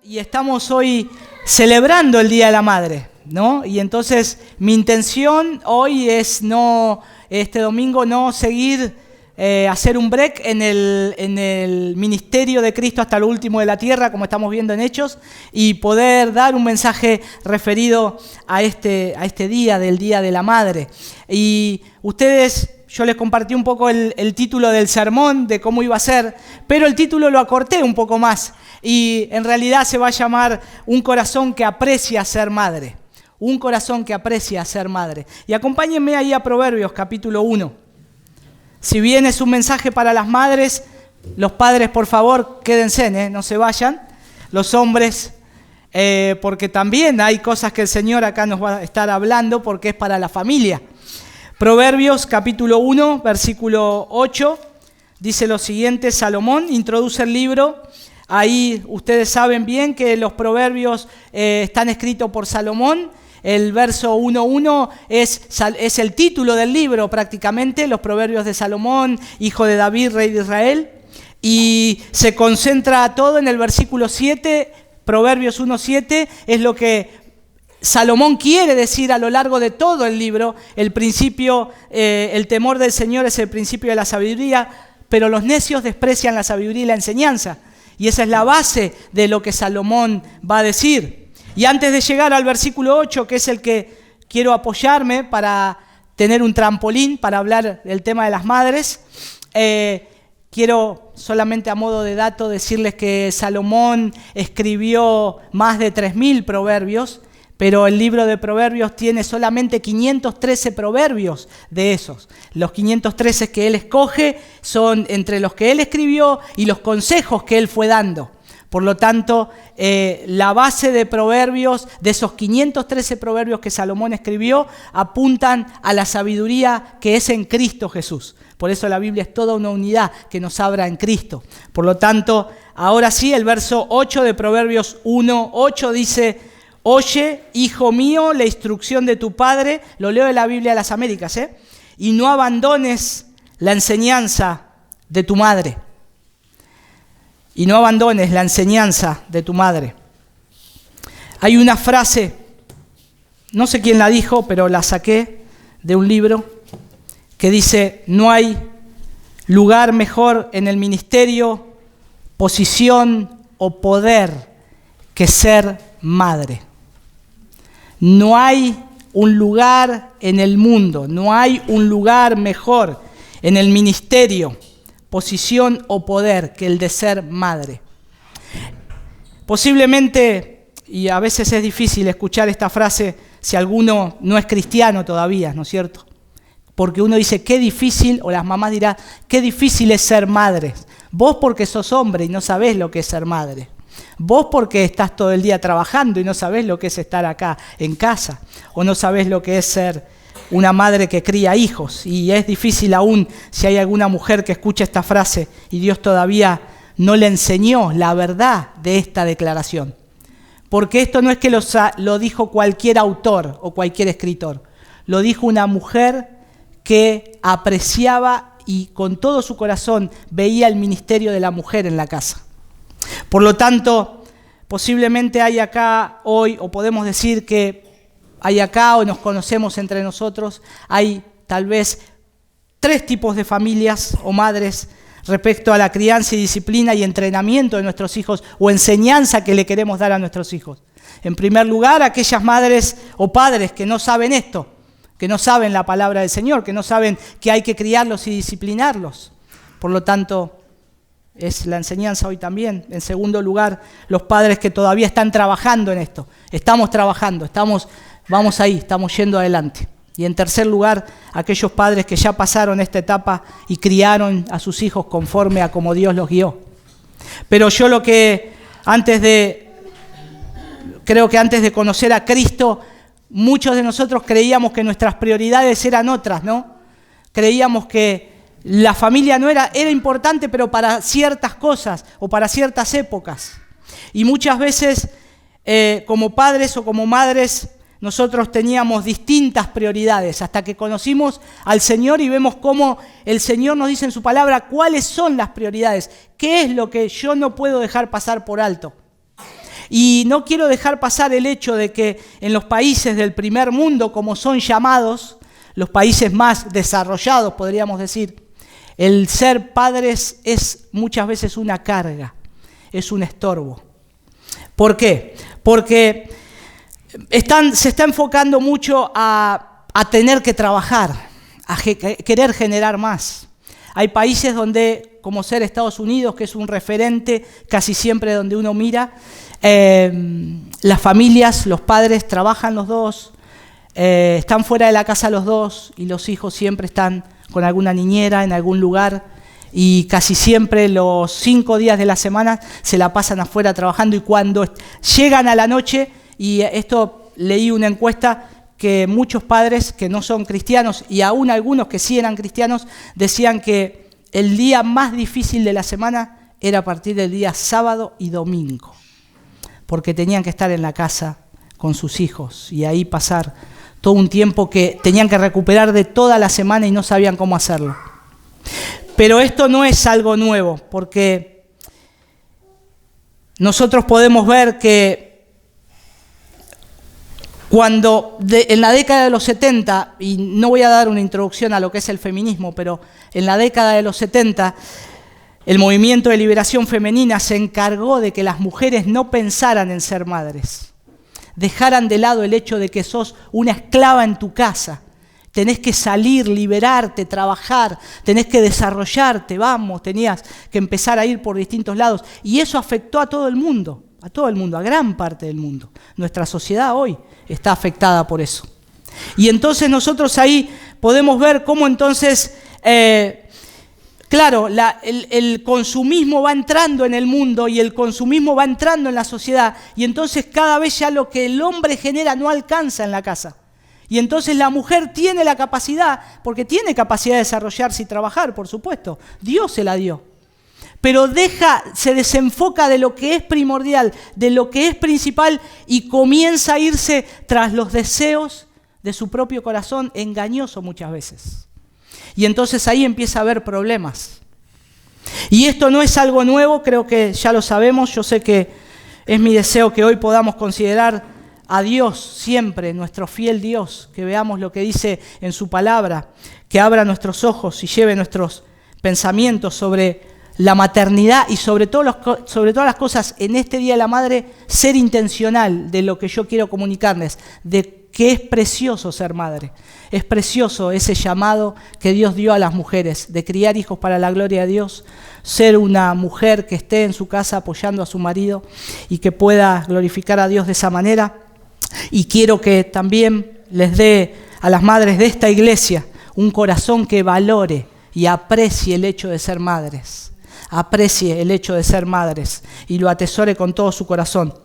Y estamos hoy celebrando el Día de la Madre, ¿no? Y entonces mi intención hoy es este domingo no seguir, hacer un break en el ministerio de Cristo hasta lo último de la tierra, como estamos viendo en Hechos, y poder dar un mensaje referido a este día, del Día de la Madre. Y yo les compartí un poco el título del sermón, de cómo iba a ser, pero el título lo acorté un poco más. Y en realidad se va a llamar Un corazón que aprecia ser madre. Un corazón que aprecia ser madre. Y acompáñenme ahí a Proverbios, capítulo 1. Si bien es un mensaje para las madres, los padres, por favor, quédense, no se vayan. Los hombres, porque también hay cosas que el Señor acá nos va a estar hablando, porque es para la familia. Proverbios, capítulo 1, versículo 8, dice lo siguiente. Salomón introduce el libro. Ahí ustedes saben bien que los proverbios están escritos por Salomón. El verso 1.1 es el título del libro prácticamente, los proverbios de Salomón, hijo de David, rey de Israel. Y se concentra todo en el versículo 7, Proverbios 1.7, es lo que Salomón quiere decir a lo largo de todo el libro. El principio, el temor del Señor es el principio de la sabiduría, pero los necios desprecian la sabiduría y la enseñanza. Y esa es la base de lo que Salomón va a decir. Y antes de llegar al versículo 8, que es el que quiero apoyarme para tener un trampolín para hablar del tema de las madres, quiero solamente a modo de dato decirles que Salomón escribió más de 3.000 proverbios, pero el libro de Proverbios tiene solamente 513 proverbios de esos. Los 513 que él escoge son entre los que él escribió y los consejos que él fue dando. Por lo tanto, la base de proverbios, de esos 513 proverbios que Salomón escribió, apuntan a la sabiduría que es en Cristo Jesús. Por eso la Biblia es toda una unidad que nos habla en Cristo. Por lo tanto, ahora sí, el verso 8 de Proverbios 1:8 dice: Oye, hijo mío, la instrucción de tu padre, lo leo de la Biblia de las Américas, y no abandones la enseñanza de tu madre. Y no abandones la enseñanza de tu madre. Hay una frase, no sé quién la dijo, pero la saqué de un libro, que dice: no hay lugar mejor en el ministerio, posición o poder que ser madre. No hay un lugar en el mundo, no hay un lugar mejor en el ministerio, posición o poder que el de ser madre. Posiblemente, y a veces es difícil escuchar esta frase si alguno no es cristiano todavía, ¿no es cierto? Porque uno dice, qué difícil, o las mamás dirán, qué difícil es ser madre. Vos porque sos hombre y no sabés lo que es ser madre. Vos porque estás todo el día trabajando y no sabés lo que es estar acá en casa, o no sabés lo que es ser una madre que cría hijos. Y es difícil aún si hay alguna mujer que escucha esta frase y Dios todavía no le enseñó la verdad de esta declaración. Porque esto no es que lo dijo cualquier autor o cualquier escritor, lo dijo una mujer que apreciaba y con todo su corazón veía el ministerio de la mujer en la casa. Por lo tanto, posiblemente hay acá hoy, o podemos decir que hay acá, o nos conocemos entre nosotros, hay tal vez 3 tipos de familias o madres respecto a la crianza y disciplina y entrenamiento de nuestros hijos, o enseñanza que le queremos dar a nuestros hijos. En primer lugar, aquellas madres o padres que no saben esto, que no saben la palabra del Señor, que no saben que hay que criarlos y disciplinarlos. Por lo tanto, es la enseñanza hoy también. En segundo lugar, los padres que todavía están trabajando en esto. Estamos trabajando, vamos ahí, estamos yendo adelante. Y en tercer lugar, aquellos padres que ya pasaron esta etapa y criaron a sus hijos conforme a como Dios los guió. Pero yo creo que antes de conocer a Cristo, muchos de nosotros creíamos que nuestras prioridades eran otras, ¿no? Creíamos que la familia era importante, pero para ciertas cosas o para ciertas épocas. Y muchas veces, como padres o como madres, nosotros teníamos distintas prioridades hasta que conocimos al Señor y vemos cómo el Señor nos dice en su palabra cuáles son las prioridades, qué es lo que yo no puedo dejar pasar por alto. Y no quiero dejar pasar el hecho de que en los países del primer mundo, como son llamados, los países más desarrollados, podríamos decir, el ser padres es muchas veces una carga, es un estorbo. ¿Por qué? Porque se está enfocando mucho a tener que trabajar, a querer generar más. Hay países donde, como ser Estados Unidos, que es un referente casi siempre donde uno mira, las familias, los padres trabajan los dos, están fuera de la casa los dos y los hijos siempre están con alguna niñera en algún lugar y casi siempre los 5 días de la semana se la pasan afuera trabajando y cuando llegan a la noche, y esto leí una encuesta que muchos padres que no son cristianos y aún algunos que sí eran cristianos decían que el día más difícil de la semana era a partir del día sábado y domingo, porque tenían que estar en la casa con sus hijos y ahí pasar todo un tiempo que tenían que recuperar de toda la semana y no sabían cómo hacerlo. Pero esto no es algo nuevo, porque nosotros podemos ver que cuando en la década de los 70, y no voy a dar una introducción a lo que es el feminismo, pero en la década de los 70, el movimiento de liberación femenina se encargó de que las mujeres no pensaran en ser madres. Dejaran de lado el hecho de que sos una esclava en tu casa. Tenés que salir, liberarte, trabajar, tenés que desarrollarte, tenías que empezar a ir por distintos lados. Y eso afectó a todo el mundo, a gran parte del mundo. Nuestra sociedad hoy está afectada por eso. Y entonces nosotros ahí podemos ver cómo entonces, claro, el consumismo va entrando en el mundo y el consumismo va entrando en la sociedad y entonces cada vez ya lo que el hombre genera no alcanza en la casa. Y entonces la mujer tiene la capacidad, porque tiene capacidad de desarrollarse y trabajar, por supuesto. Dios se la dio. Pero se desenfoca de lo que es primordial, de lo que es principal y comienza a irse tras los deseos de su propio corazón, engañoso muchas veces. Y entonces ahí empieza a haber problemas. Y esto no es algo nuevo, creo que ya lo sabemos. Yo sé que es mi deseo que hoy podamos considerar a Dios siempre, nuestro fiel Dios, que veamos lo que dice en su palabra, que abra nuestros ojos y lleve nuestros pensamientos sobre la maternidad y sobre todas las cosas en este Día de la Madre, ser intencional de lo que yo quiero comunicarles, de que es precioso ser madre. Es precioso ese llamado que Dios dio a las mujeres, de criar hijos para la gloria de Dios, ser una mujer que esté en su casa apoyando a su marido y que pueda glorificar a Dios de esa manera. Y quiero que también les dé a las madres de esta iglesia un corazón que valore y aprecie el hecho de ser madres. Aprecie el hecho de ser madres y lo atesore con todo su corazón.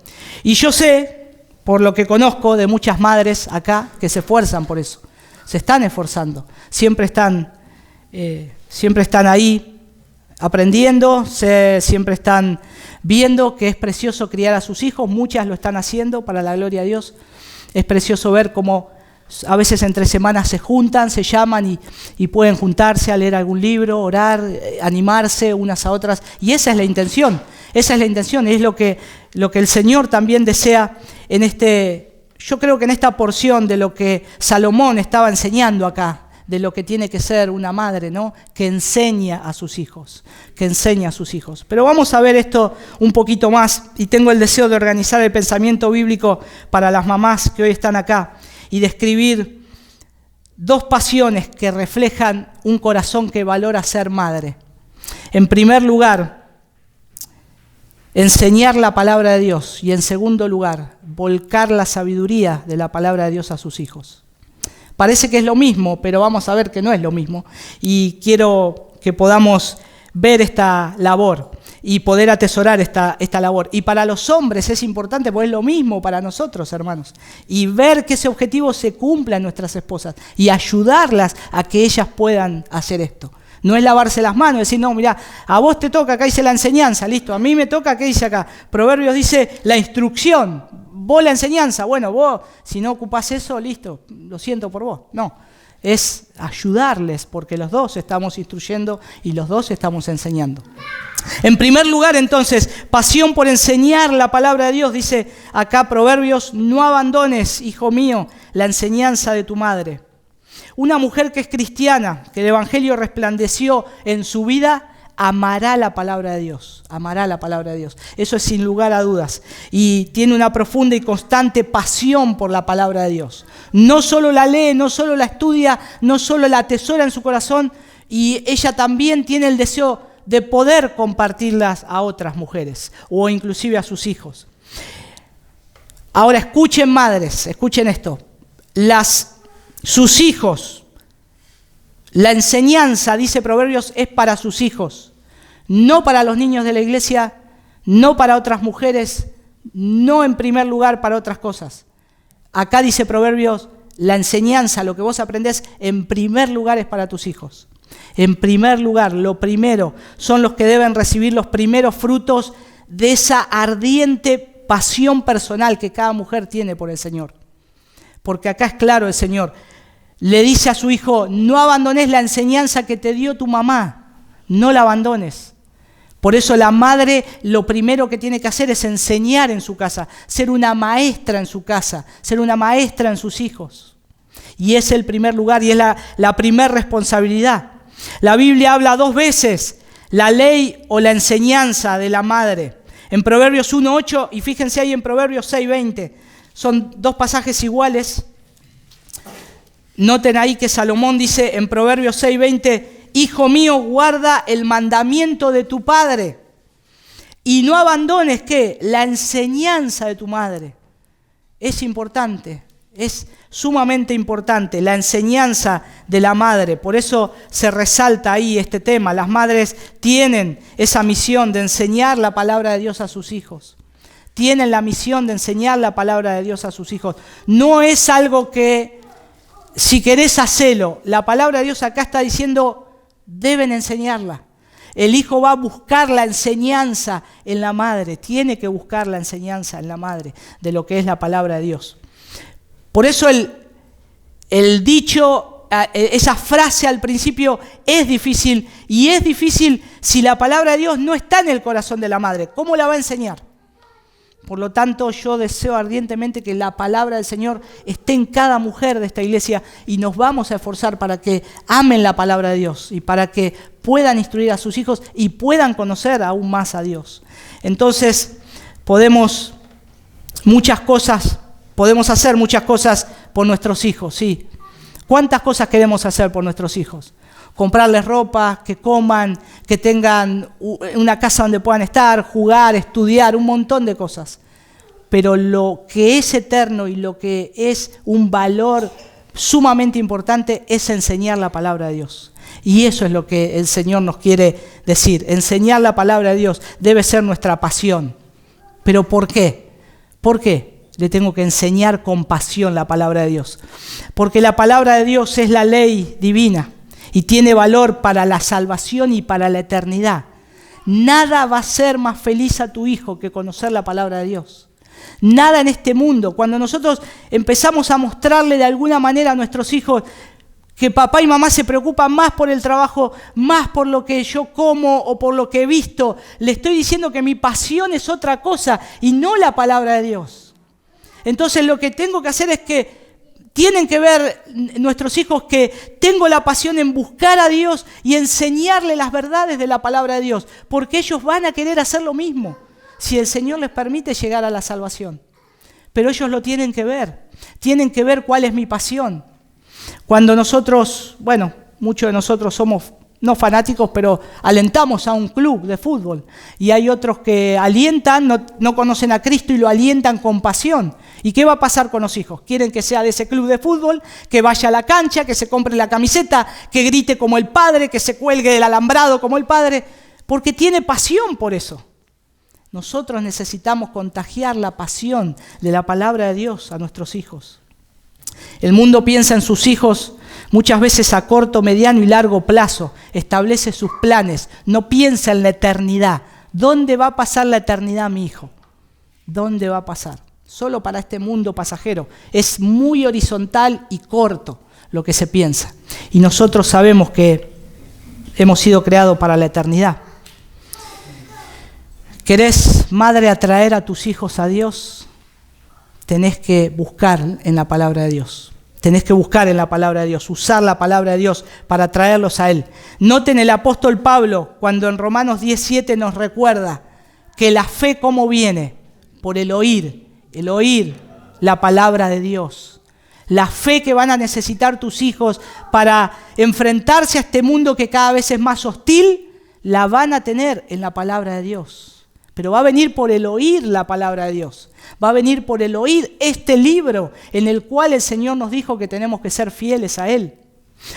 Y yo sé, por lo que conozco de muchas madres acá, que se esfuerzan por eso. Se están esforzando. Siempre están ahí aprendiendo, siempre están viendo que es precioso criar a sus hijos. Muchas lo están haciendo para la gloria de Dios. Es precioso ver cómo a veces entre semanas se juntan, se llaman y pueden juntarse a leer algún libro, orar, animarse unas a otras. Y esa es la intención. Esa es la intención. Es lo que el Señor también desea en yo creo que en esta porción de lo que Salomón estaba enseñando acá, de lo que tiene que ser una madre, ¿no? Que enseña a sus hijos, Pero vamos a ver esto un poquito más, y tengo el deseo de organizar el pensamiento bíblico para las mamás que hoy están acá, y describir 2 pasiones que reflejan un corazón que valora ser madre. En primer lugar, enseñar la palabra de Dios, y en segundo lugar, volcar la sabiduría de la palabra de Dios a sus hijos. Parece que es lo mismo, pero vamos a ver que no es lo mismo. Y quiero que podamos ver esta labor y poder atesorar esta labor. Y para los hombres es importante, porque es lo mismo para nosotros, hermanos. Y ver que ese objetivo se cumpla en nuestras esposas y ayudarlas a que ellas puedan hacer esto. No es lavarse las manos, decir, no, mirá, a vos te toca, acá dice la enseñanza, listo, a mí me toca, ¿qué dice acá? Proverbios dice la instrucción, vos la enseñanza, bueno, vos si no ocupás eso, listo, lo siento por vos. No, es ayudarles, porque los dos estamos instruyendo y los dos estamos enseñando. En primer lugar, entonces, pasión por enseñar la palabra de Dios. Dice acá Proverbios: no abandones, hijo mío, la enseñanza de tu madre. Una mujer que es cristiana, que el Evangelio resplandeció en su vida, amará la palabra de Dios, amará la palabra de Dios. Eso es sin lugar a dudas. Y tiene una profunda y constante pasión por la palabra de Dios. No solo la lee, no solo la estudia, no solo la atesora en su corazón, y ella también tiene el deseo de poder compartirlas a otras mujeres o inclusive a sus hijos. Ahora escuchen, madres, escuchen esto. Sus hijos, la enseñanza, dice Proverbios, es para sus hijos, no para los niños de la iglesia, no para otras mujeres, no en primer lugar para otras cosas. Acá dice Proverbios, la enseñanza, lo que vos aprendés, en primer lugar es para tus hijos. En primer lugar, lo primero, son los que deben recibir los primeros frutos de esa ardiente pasión personal que cada mujer tiene por el Señor. Porque acá es claro, el Señor le dice a su hijo: no abandones la enseñanza que te dio tu mamá, no la abandones. Por eso la madre lo primero que tiene que hacer es enseñar en su casa, ser una maestra en su casa, ser una maestra en sus hijos. Y es el primer lugar y es la primera responsabilidad. La Biblia habla 2 veces la ley o la enseñanza de la madre. En Proverbios 1:8 y fíjense ahí en Proverbios 6:20. Son 2 pasajes iguales. Noten ahí que Salomón dice en Proverbios 6:20: hijo mío, guarda el mandamiento de tu padre y no abandones, ¿qué? La enseñanza de tu madre. Es importante, es sumamente importante la enseñanza de la madre. Por eso se resalta ahí este tema. Las madres tienen esa misión de enseñar la palabra de Dios a sus hijos. Tienen la misión de enseñar la palabra de Dios a sus hijos. No es algo que, si querés, hacelo. La palabra de Dios acá está diciendo, deben enseñarla. El hijo va a buscar la enseñanza en la madre. Tiene que buscar la enseñanza en la madre de lo que es la palabra de Dios. Por eso el dicho, esa frase al principio es difícil. Y es difícil si la palabra de Dios no está en el corazón de la madre. ¿Cómo la va a enseñar? Por lo tanto, yo deseo ardientemente que la palabra del Señor esté en cada mujer de esta iglesia y nos vamos a esforzar para que amen la palabra de Dios y para que puedan instruir a sus hijos y puedan conocer aún más a Dios. Entonces, podemos hacer muchas cosas por nuestros hijos, sí. ¿Cuántas cosas queremos hacer por nuestros hijos? Comprarles ropa, que coman, que tengan una casa donde puedan estar, jugar, estudiar, un montón de cosas. Pero lo que es eterno y lo que es un valor sumamente importante es enseñar la palabra de Dios. Y eso es lo que el Señor nos quiere decir. Enseñar la palabra de Dios debe ser nuestra pasión. ¿Pero por qué? ¿Por qué le tengo que enseñar con pasión la palabra de Dios? Porque la palabra de Dios es la ley divina. Y tiene valor para la salvación y para la eternidad. Nada va a ser más feliz a tu hijo que conocer la palabra de Dios. Nada en este mundo. Cuando nosotros empezamos a mostrarle de alguna manera a nuestros hijos que papá y mamá se preocupan más por el trabajo, más por lo que yo como o por lo que he visto, le estoy diciendo que mi pasión es otra cosa y no la palabra de Dios. Entonces lo que tengo que hacer es que tienen que ver nuestros hijos que tengo la pasión en buscar a Dios y enseñarle las verdades de la palabra de Dios, porque ellos van a querer hacer lo mismo si el Señor les permite llegar a la salvación. Pero ellos lo tienen que ver cuál es mi pasión. Cuando nosotros, muchos de nosotros somos no fanáticos, pero alentamos a un club de fútbol. Y hay otros que alientan, no conocen a Cristo y lo alientan con pasión. ¿Y qué va a pasar con los hijos? Quieren que sea de ese club de fútbol, que vaya a la cancha, que se compre la camiseta, que grite como el padre, que se cuelgue del alambrado como el padre, porque tiene pasión por eso. Nosotros necesitamos contagiar la pasión de la palabra de Dios a nuestros hijos. El mundo piensa en sus hijos muchas veces a corto, mediano y largo plazo. Establece sus planes, no piensa en la eternidad. ¿Dónde va a pasar la eternidad, mi hijo? ¿Dónde va a pasar? Solo para este mundo pasajero. Es muy horizontal y corto lo que se piensa. Y nosotros sabemos que hemos sido creados para la eternidad. ¿Querés, madre, atraer a tus hijos a Dios? Tenés que buscar en la palabra de Dios. Tenés que buscar en la palabra de Dios, usar la palabra de Dios para traerlos a Él. Noten el apóstol Pablo cuando en Romanos 10:7 nos recuerda que la fe, ¿cómo viene? Por el oír la palabra de Dios. La fe que van a necesitar tus hijos para enfrentarse a este mundo que cada vez es más hostil, la van a tener en la palabra de Dios. Pero va a venir por el oír la palabra de Dios. Va a venir por el oír este libro en el cual el Señor nos dijo que tenemos que ser fieles a Él.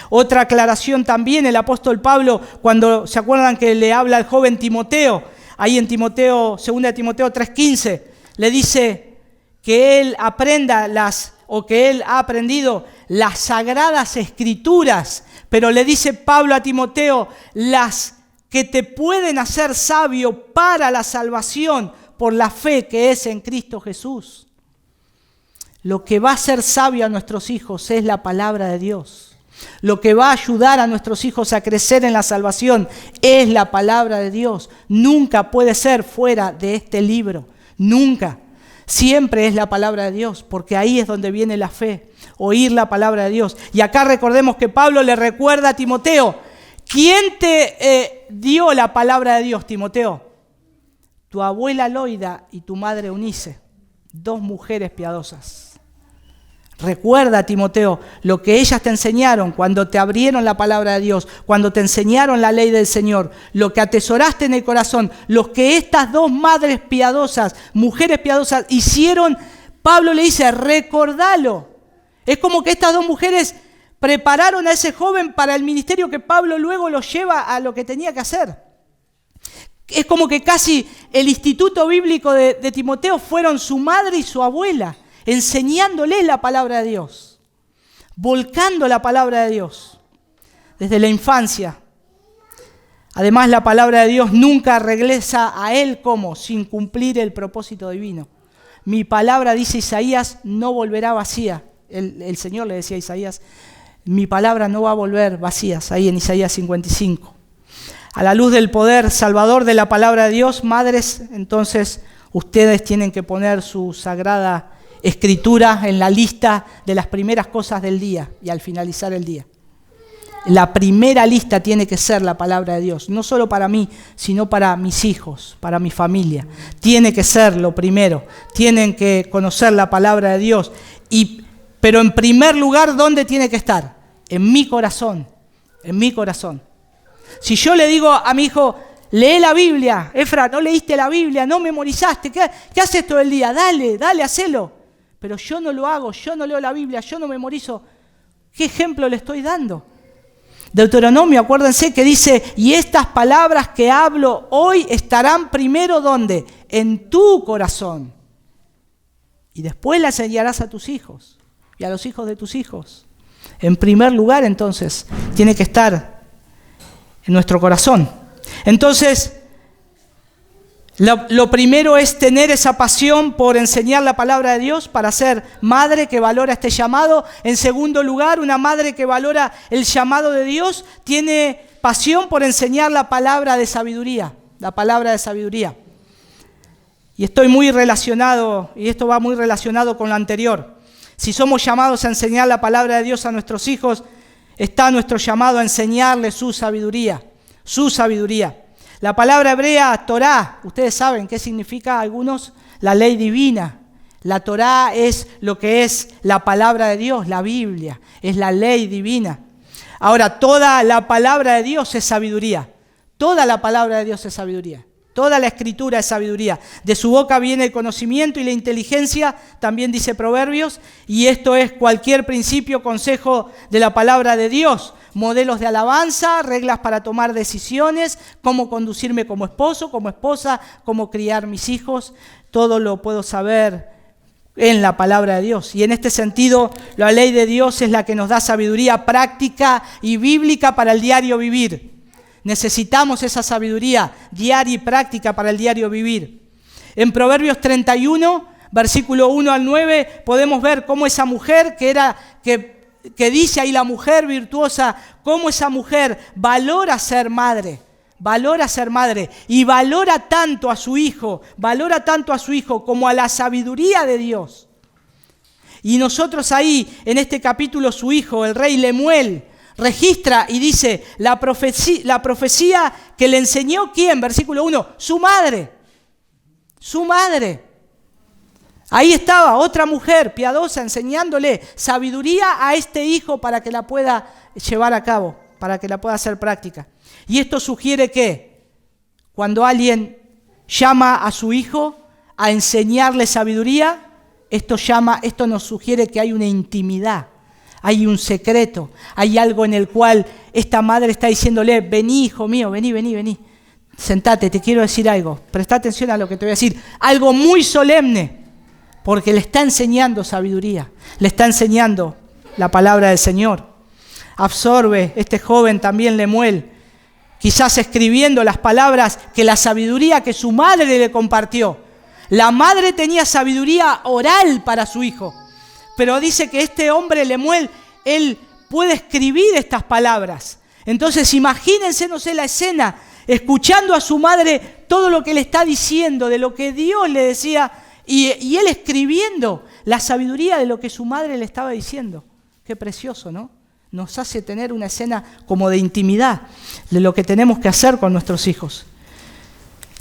Otra aclaración también, el apóstol Pablo, cuando se acuerdan que le habla al joven Timoteo, ahí en Timoteo, 2 Timoteo 3:15, le dice que él aprenda que él ha aprendido las sagradas escrituras, pero le dice Pablo a Timoteo, las que te pueden hacer sabio para la salvación por la fe que es en Cristo Jesús. Lo que va a hacer sabio a nuestros hijos es la palabra de Dios. Lo que va a ayudar a nuestros hijos a crecer en la salvación es la palabra de Dios. Nunca puede ser fuera de este libro. Nunca. Siempre es la palabra de Dios, porque ahí es donde viene la fe. Oír la palabra de Dios. Y acá recordemos que Pablo le recuerda a Timoteo, ¿quién te dio la palabra de Dios, Timoteo? Tu abuela Loida y tu madre Eunice, 2 mujeres piadosas. Recuerda, Timoteo, lo que ellas te enseñaron cuando te abrieron la palabra de Dios, cuando te enseñaron la ley del Señor, lo que atesoraste en el corazón, lo que estas 2 madres piadosas, mujeres piadosas hicieron. Pablo le dice, recordalo. Es como que estas 2 mujeres prepararon a ese joven para el ministerio que Pablo luego lo lleva a lo que tenía que hacer. Es como que casi el instituto bíblico de Timoteo fueron su madre y su abuela, enseñándole la palabra de Dios, volcando la palabra de Dios desde la infancia. Además, la palabra de Dios nunca regresa a Él como sin cumplir el propósito divino. Mi palabra, dice Isaías, no volverá vacía. El Señor le decía a Isaías, mi palabra no va a volver vacías, ahí en Isaías 55. A la luz del poder salvador de la palabra de Dios, madres, entonces ustedes tienen que poner su sagrada escritura en la lista de las primeras cosas del día y al finalizar el día. La primera lista tiene que ser la palabra de Dios, no solo para mí, sino para mis hijos, para mi familia. Tiene que ser lo primero, tienen que conocer la palabra de Dios. Pero en primer lugar, ¿dónde tiene que estar? En mi corazón, en mi corazón. Si yo le digo a mi hijo, lee la Biblia, Efra, no leíste la Biblia, no memorizaste, ¿qué haces todo el día? Dale, hacelo. Pero yo no lo hago, yo no leo la Biblia, yo no memorizo. ¿Qué ejemplo le estoy dando? Deuteronomio, acuérdense que dice, y estas palabras que hablo hoy estarán primero, ¿dónde? En tu corazón. Y después las enseñarás a tus hijos y a los hijos de tus hijos. En primer lugar, entonces, tiene que estar en nuestro corazón. Entonces, lo primero es tener esa pasión por enseñar la palabra de Dios, para ser madre que valora este llamado. En segundo lugar, una madre que valora el llamado de Dios tiene pasión por enseñar la palabra de sabiduría, la palabra de sabiduría. Y estoy muy relacionado, y esto va muy relacionado con lo anterior. Si somos llamados a enseñar la palabra de Dios a nuestros hijos, está nuestro llamado a enseñarles su sabiduría, su sabiduría. La palabra hebrea, Torá, ustedes saben qué significa algunos, la ley divina. La Torá es lo que es la palabra de Dios, la Biblia, es la ley divina. Ahora, toda la palabra de Dios es sabiduría, toda la palabra de Dios es sabiduría. Toda la escritura es sabiduría. De su boca viene el conocimiento y la inteligencia, también dice Proverbios, y esto es cualquier principio, consejo de la palabra de Dios. Modelos de alabanza, reglas para tomar decisiones, cómo conducirme como esposo, como esposa, cómo criar mis hijos. Todo lo puedo saber en la palabra de Dios. Y en este sentido, la ley de Dios es la que nos da sabiduría práctica y bíblica para el diario vivir. Necesitamos esa sabiduría diaria y práctica para el diario vivir. En Proverbios 31, versículo 1 al 9, podemos ver cómo esa mujer que que dice ahí la mujer virtuosa, cómo esa mujer valora ser madre y valora tanto a su hijo como a la sabiduría de Dios. Y nosotros ahí, en este capítulo, su hijo, el rey Lemuel, registra y dice la profecía que le enseñó, ¿quién? Versículo 1, su madre. Ahí estaba otra mujer piadosa enseñándole sabiduría a este hijo para que la pueda llevar a cabo, para que la pueda hacer práctica. Y esto sugiere que cuando alguien llama a su hijo a enseñarle sabiduría, esto nos sugiere que hay una intimidad, hay un secreto, hay algo en el cual esta madre está diciéndole, vení hijo mío, vení, sentate, te quiero decir algo, presta atención a lo que te voy a decir, algo muy solemne, porque le está enseñando sabiduría, le está enseñando la palabra del Señor. Absorbe este joven también Lemuel, quizás escribiendo las palabras que la sabiduría que su madre le compartió. La madre tenía sabiduría oral para su hijo, pero dice que este hombre Lemuel, él puede escribir estas palabras. Entonces imagínense, no sé, la escena, escuchando a su madre todo lo que le está diciendo, de lo que Dios le decía, y él escribiendo la sabiduría de lo que su madre le estaba diciendo. Qué precioso, ¿no? Nos hace tener una escena como de intimidad de lo que tenemos que hacer con nuestros hijos.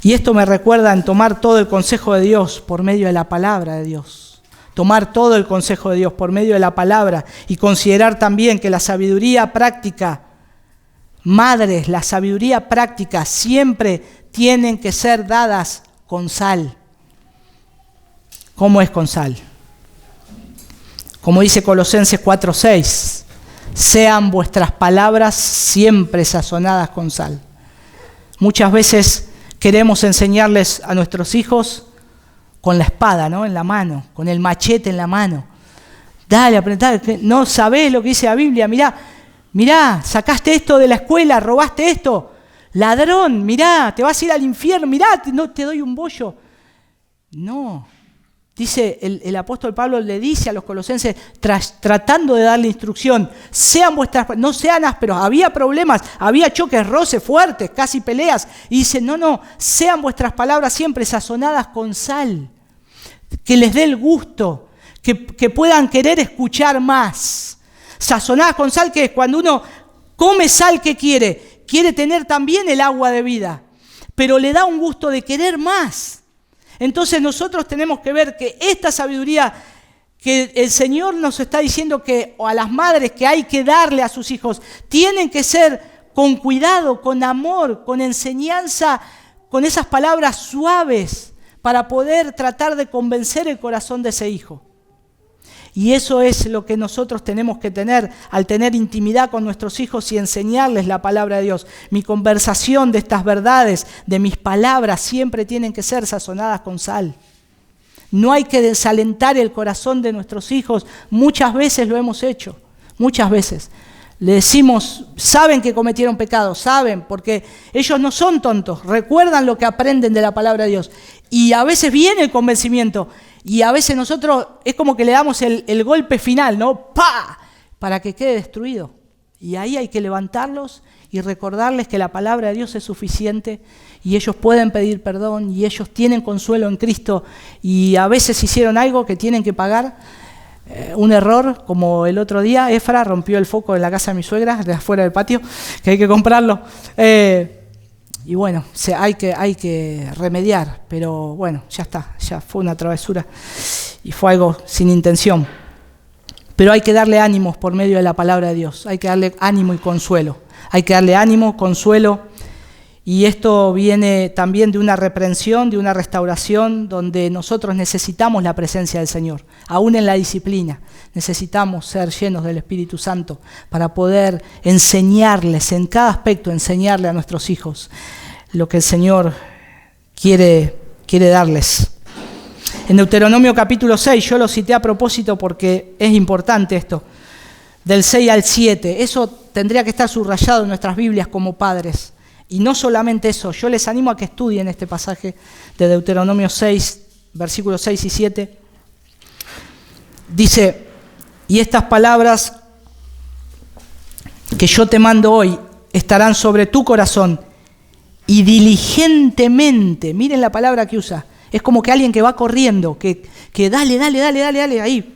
Y esto me recuerda en tomar todo el consejo de Dios por medio de la palabra de Dios. Tomar todo el consejo de Dios por medio de la palabra y considerar también que la sabiduría práctica, madres, la sabiduría práctica siempre tienen que ser dadas con sal. ¿Cómo es con sal? Como dice Colosenses 4:6, sean vuestras palabras siempre sazonadas con sal. Muchas veces queremos enseñarles a nuestros hijos con la espada, ¿no? En la mano, con el machete en la mano. Dale, aprendé, no sabés lo que dice la Biblia, mirá, sacaste esto de la escuela, robaste esto, ladrón, mirá, te vas a ir al infierno, mirá, no te doy un bollo. No. Dice el apóstol Pablo, le dice a los colosenses, tratando de darle instrucción, no sean ásperos, había problemas, había choques, roces fuertes, casi peleas, y dice, no, sean vuestras palabras siempre sazonadas con sal, que les dé el gusto, que puedan querer escuchar más. Sazonadas con sal, que es cuando uno come sal, ¿qué quiere? Quiere tener también el agua de vida, pero le da un gusto de querer más. Entonces nosotros tenemos que ver que esta sabiduría que el Señor nos está diciendo que o a las madres que hay que darle a sus hijos, tienen que ser con cuidado, con amor, con enseñanza, con esas palabras suaves para poder tratar de convencer el corazón de ese hijo. Y eso es lo que nosotros tenemos que tener al tener intimidad con nuestros hijos y enseñarles la palabra de Dios. Mi conversación de estas verdades, de mis palabras, siempre tienen que ser sazonadas con sal. No hay que desalentar el corazón de nuestros hijos. Muchas veces lo hemos hecho, muchas veces. Le decimos, saben que cometieron pecado, saben, porque ellos no son tontos, recuerdan lo que aprenden de la palabra de Dios. Y a veces viene el convencimiento, y a veces nosotros es como que le damos el golpe final, ¿no? ¡Pah! Para que quede destruido. Y ahí hay que levantarlos y recordarles que la palabra de Dios es suficiente y ellos pueden pedir perdón y ellos tienen consuelo en Cristo y a veces hicieron algo que tienen que pagar. Un error, como el otro día, Efra rompió el foco de la casa de mi suegra, de afuera del patio, que hay que comprarlo. Y bueno, hay que remediar, pero bueno, ya está, ya fue una travesura y fue algo sin intención. Pero hay que darle ánimos por medio de la palabra de Dios, hay que darle ánimo y consuelo. Hay que darle ánimo, consuelo, y esto viene también de una reprensión, de una restauración, donde nosotros necesitamos la presencia del Señor. Aún en la disciplina, necesitamos ser llenos del Espíritu Santo para poder enseñarles, en cada aspecto, enseñarle a nuestros hijos lo que el Señor quiere darles. En Deuteronomio capítulo 6, yo lo cité a propósito porque es importante esto, del 6 al 7, eso tendría que estar subrayado en nuestras Biblias como padres. Y no solamente eso, yo les animo a que estudien este pasaje de Deuteronomio 6, versículos 6 y 7. Dice, y estas palabras que yo te mando hoy estarán sobre tu corazón y diligentemente, miren la palabra que usa, es como que alguien que va corriendo, que dale, ahí.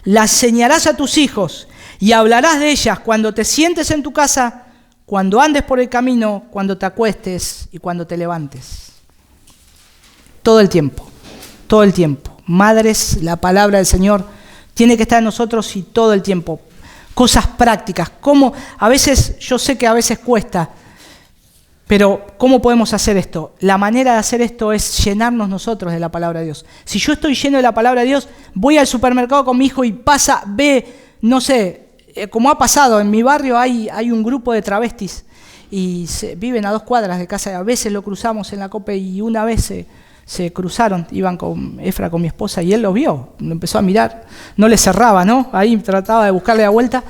Las enseñarás a tus hijos y hablarás de ellas cuando te sientes en tu casa, cuando andes por el camino, cuando te acuestes y cuando te levantes. Todo el tiempo, todo el tiempo. Madres, la palabra del Señor tiene que estar en nosotros y todo el tiempo. Cosas prácticas, como a veces, yo sé que a veces cuesta, pero ¿cómo podemos hacer esto? La manera de hacer esto es llenarnos nosotros de la palabra de Dios. Si yo estoy lleno de la palabra de Dios, voy al supermercado con mi hijo y no sé, como ha pasado, en mi barrio hay un grupo de travestis y viven a 2 cuadras de casa. A veces lo cruzamos en la COPE y una vez se cruzaron, iban con Efra, con mi esposa, y él lo vio, lo empezó a mirar, no le cerraba, ¿no? Ahí trataba de buscarle la vuelta,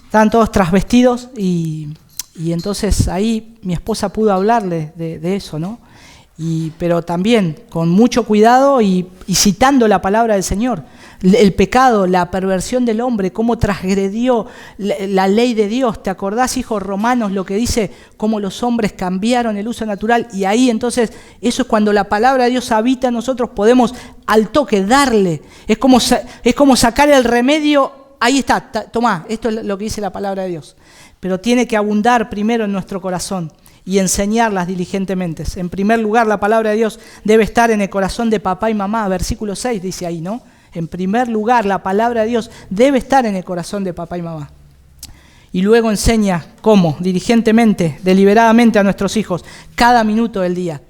estaban todos trasvestidos y entonces ahí mi esposa pudo hablarle de eso, ¿no? Pero también con mucho cuidado y citando la palabra del Señor. El pecado, la perversión del hombre, cómo transgredió la ley de Dios. ¿Te acordás, hijo? Romanos, lo que dice, cómo los hombres cambiaron el uso natural. Y ahí entonces, eso es cuando la palabra de Dios habita en nosotros, podemos al toque darle. Es como sacar el remedio. Ahí está, tomá, esto es lo que dice la palabra de Dios. Pero tiene que abundar primero en nuestro corazón y enseñarlas diligentemente. En primer lugar, la palabra de Dios debe estar en el corazón de papá y mamá. Versículo 6 dice ahí, ¿no? En primer lugar, la palabra de Dios debe estar en el corazón de papá y mamá. Y luego enseña cómo, diligentemente, deliberadamente a nuestros hijos, cada minuto del día,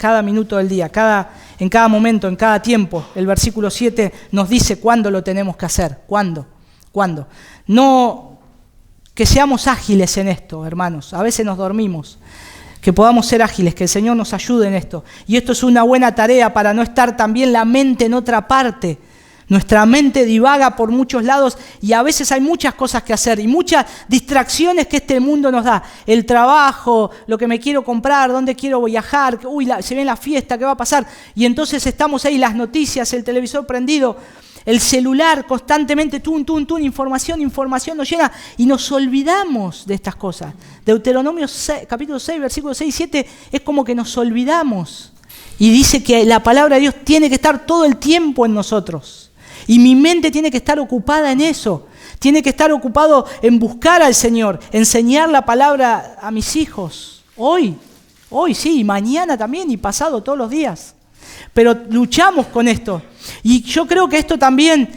en cada momento, en cada tiempo. El versículo 7 nos dice cuándo lo tenemos que hacer. ¿Cuándo? No que seamos ágiles en esto, hermanos. A veces nos dormimos. Que podamos ser ágiles, que el Señor nos ayude en esto. Y esto es una buena tarea para no estar también la mente en otra parte. Nuestra mente divaga por muchos lados y a veces hay muchas cosas que hacer y muchas distracciones que este mundo nos da. El trabajo, lo que me quiero comprar, dónde quiero viajar, se viene la fiesta, ¿qué va a pasar? Y entonces estamos ahí, las noticias, el televisor prendido, el celular constantemente, información nos llena y nos olvidamos de estas cosas. Deuteronomio 6, capítulo 6, versículos 6 y 7, es como que nos olvidamos. Y dice que la palabra de Dios tiene que estar todo el tiempo en nosotros. Y mi mente tiene que estar ocupada en eso. Tiene que estar ocupado en buscar al Señor, enseñar la palabra a mis hijos. Hoy sí, y mañana también, y pasado, todos los días. Pero luchamos con esto. Y yo creo que esto también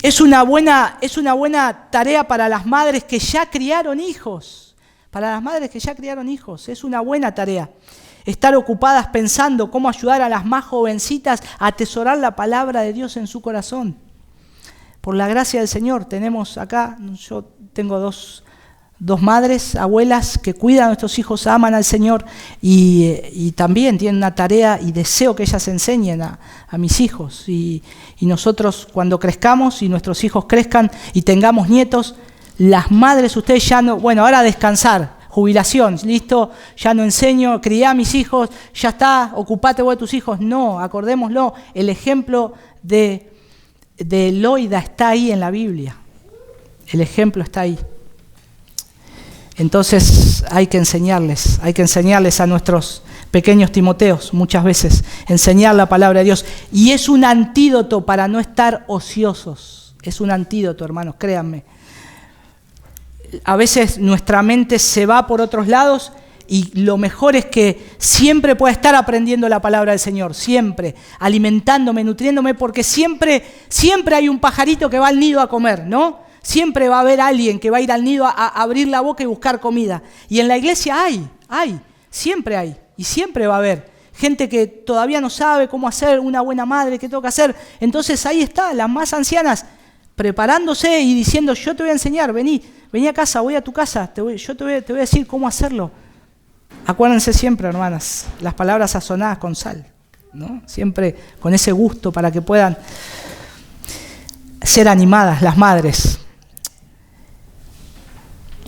es una buena tarea para las madres que ya criaron hijos. Para las madres que ya criaron hijos, es una buena tarea. Estar ocupadas pensando cómo ayudar a las más jovencitas a atesorar la palabra de Dios en su corazón. Por la gracia del Señor tenemos acá, yo tengo dos madres, abuelas que cuidan a nuestros hijos, aman al Señor y también tienen una tarea y deseo que ellas enseñen a mis hijos. Y nosotros cuando crezcamos y nuestros hijos crezcan y tengamos nietos, las madres, ustedes ya no, ahora a descansar. Jubilación, listo, ya no enseño, crié a mis hijos, ya está, ocupate vos de tus hijos. No, acordémoslo, el ejemplo de Loida está ahí en la Biblia. El ejemplo está ahí. Entonces hay que enseñarles a nuestros pequeños Timoteos muchas veces, enseñar la palabra de Dios. Y es un antídoto para no estar ociosos. Es un antídoto, hermanos, créanme. A veces nuestra mente se va por otros lados y lo mejor es que siempre pueda estar aprendiendo la palabra del Señor, siempre, alimentándome, nutriéndome, porque siempre hay un pajarito que va al nido a comer, ¿no? Siempre va a haber alguien que va a ir al nido a abrir la boca y buscar comida. Y en la iglesia siempre hay, y siempre va a haber gente que todavía no sabe cómo hacer una buena madre, qué tengo que hacer. Entonces ahí está, las más ancianas, preparándose y diciendo, yo te voy a enseñar, vení a casa, voy a tu casa, yo te voy a decir cómo hacerlo. Acuérdense siempre, hermanas, las palabras sazonadas con sal, ¿no? Siempre con ese gusto para que puedan ser animadas las madres.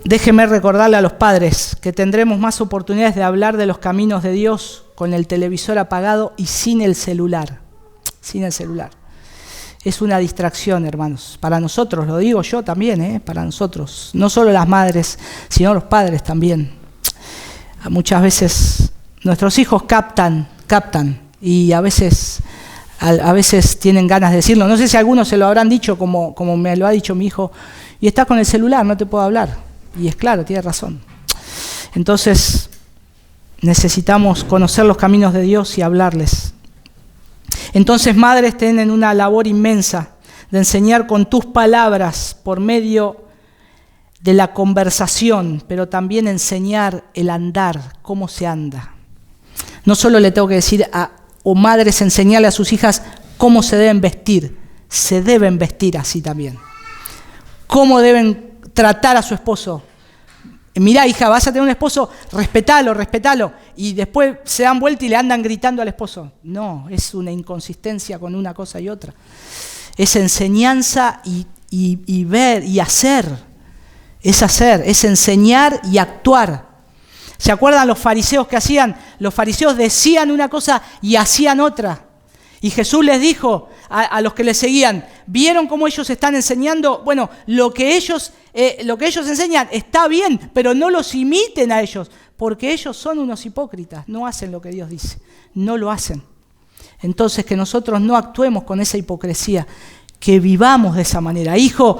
Déjenme recordarle a los padres que tendremos más oportunidades de hablar de los caminos de Dios con el televisor apagado y sin el celular. es una distracción, hermanos. Para nosotros, lo digo yo también, para nosotros. No solo las madres, sino los padres también. Muchas veces nuestros hijos captan y a veces tienen ganas de decirlo. No sé si algunos se lo habrán dicho como me lo ha dicho mi hijo. Y estás con el celular, no te puedo hablar. Y es claro, tiene razón. Entonces, necesitamos conocer los caminos de Dios y hablarles. Entonces, madres tienen una labor inmensa de enseñar con tus palabras por medio de la conversación, pero también enseñar el andar, cómo se anda. No solo le tengo que decir o madres enseñarle a sus hijas cómo se deben vestir, se deben vestir así también. Cómo deben tratar a su esposo. Mirá, hija, vas a tener un esposo, respetalo. Y después se dan vuelta y le andan gritando al esposo. No, es una inconsistencia con una cosa y otra. Es enseñanza y ver y hacer. Es enseñar y actuar. ¿Se acuerdan los fariseos que hacían? Los fariseos decían una cosa y hacían otra. Y Jesús les dijo a los que le seguían, ¿vieron cómo ellos están enseñando? Bueno, lo que ellos enseñan está bien, pero no los imiten a ellos, porque ellos son unos hipócritas, no hacen lo que Dios dice, no lo hacen. Entonces, que nosotros no actuemos con esa hipocresía, que vivamos de esa manera. Hijo,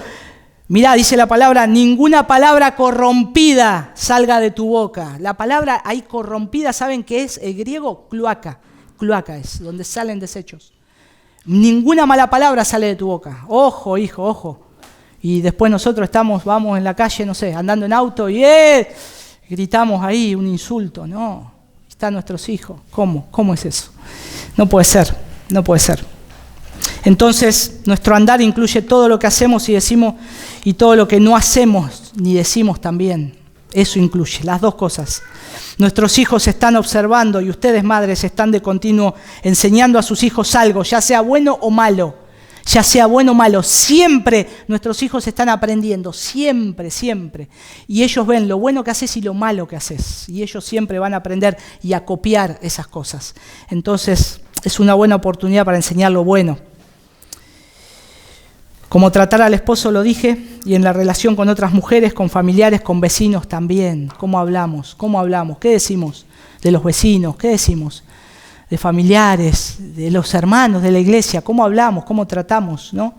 mirá, dice la palabra, ninguna palabra corrompida salga de tu boca. La palabra ahí corrompida, ¿saben qué es? El griego, cloaca. Cloaca es, donde salen desechos. Ninguna mala palabra sale de tu boca. Ojo, hijo, ojo. Y después nosotros vamos en la calle, no sé, andando en auto y gritamos ahí un insulto. No, están nuestros hijos. ¿Cómo es eso? No puede ser. Entonces, nuestro andar incluye todo lo que hacemos y decimos y todo lo que no hacemos ni decimos también. Eso incluye, las dos cosas. Nuestros hijos están observando y ustedes, madres, están de continuo enseñando a sus hijos algo, ya sea bueno o malo. Siempre nuestros hijos están aprendiendo, siempre. Y ellos ven lo bueno que haces y lo malo que haces. Y ellos siempre van a aprender y a copiar esas cosas. Entonces, es una buena oportunidad para enseñar lo bueno. Como tratar al esposo, lo dije, y en la relación con otras mujeres, con familiares, con vecinos también. ¿Cómo hablamos? ¿Qué decimos de los vecinos? ¿Qué decimos de familiares, de los hermanos de la iglesia? ¿Cómo hablamos? ¿Cómo tratamos? ¿No?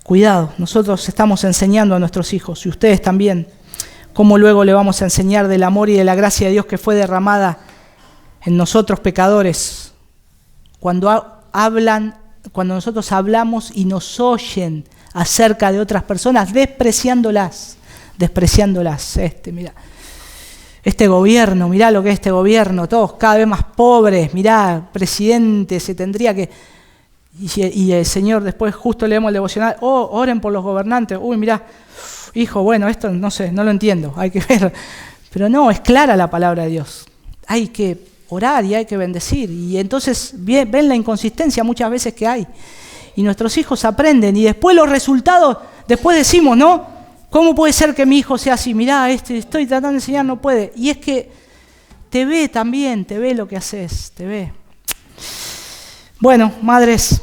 Cuidado, nosotros estamos enseñando a nuestros hijos, y ustedes también. ¿Cómo luego le vamos a enseñar del amor y de la gracia de Dios que fue derramada en nosotros pecadores? Cuando nosotros hablamos y nos oyen acerca de otras personas, despreciándolas. Mirá, este gobierno, mirá lo que es este gobierno, todos cada vez más pobres, mirá, presidente, se tendría que... Y el Señor después justo leemos el devocional, oren por los gobernantes, mirá, hijo, bueno, esto no sé, no lo entiendo, hay que ver. Pero no, es clara la palabra de Dios, hay que orar y hay que bendecir. Y entonces ven la inconsistencia muchas veces que hay. Y nuestros hijos aprenden. Y después los resultados, después decimos, ¿no? ¿Cómo puede ser que mi hijo sea así? Mirá, estoy tratando de enseñar, no puede. Y es que te ve también, te ve lo que haces, te ve. Bueno, madres,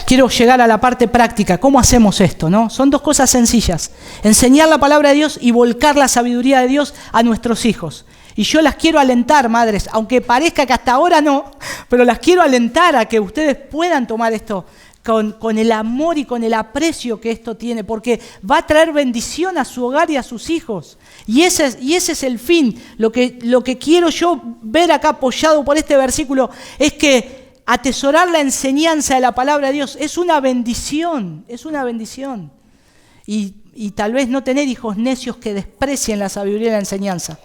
quiero llegar a la parte práctica. ¿Cómo hacemos esto, no? Son dos cosas sencillas. Enseñar la palabra de Dios y volcar la sabiduría de Dios a nuestros hijos. Y yo las quiero alentar, madres, aunque parezca que hasta ahora no, pero las quiero alentar a que ustedes puedan tomar esto con el amor y con el aprecio que esto tiene, porque va a traer bendición a su hogar y a sus hijos. Y ese es el fin. Lo que quiero yo ver acá apoyado por este versículo es que atesorar la enseñanza de la palabra de Dios es una bendición, Y tal vez no tener hijos necios que desprecien la sabiduría de la enseñanza.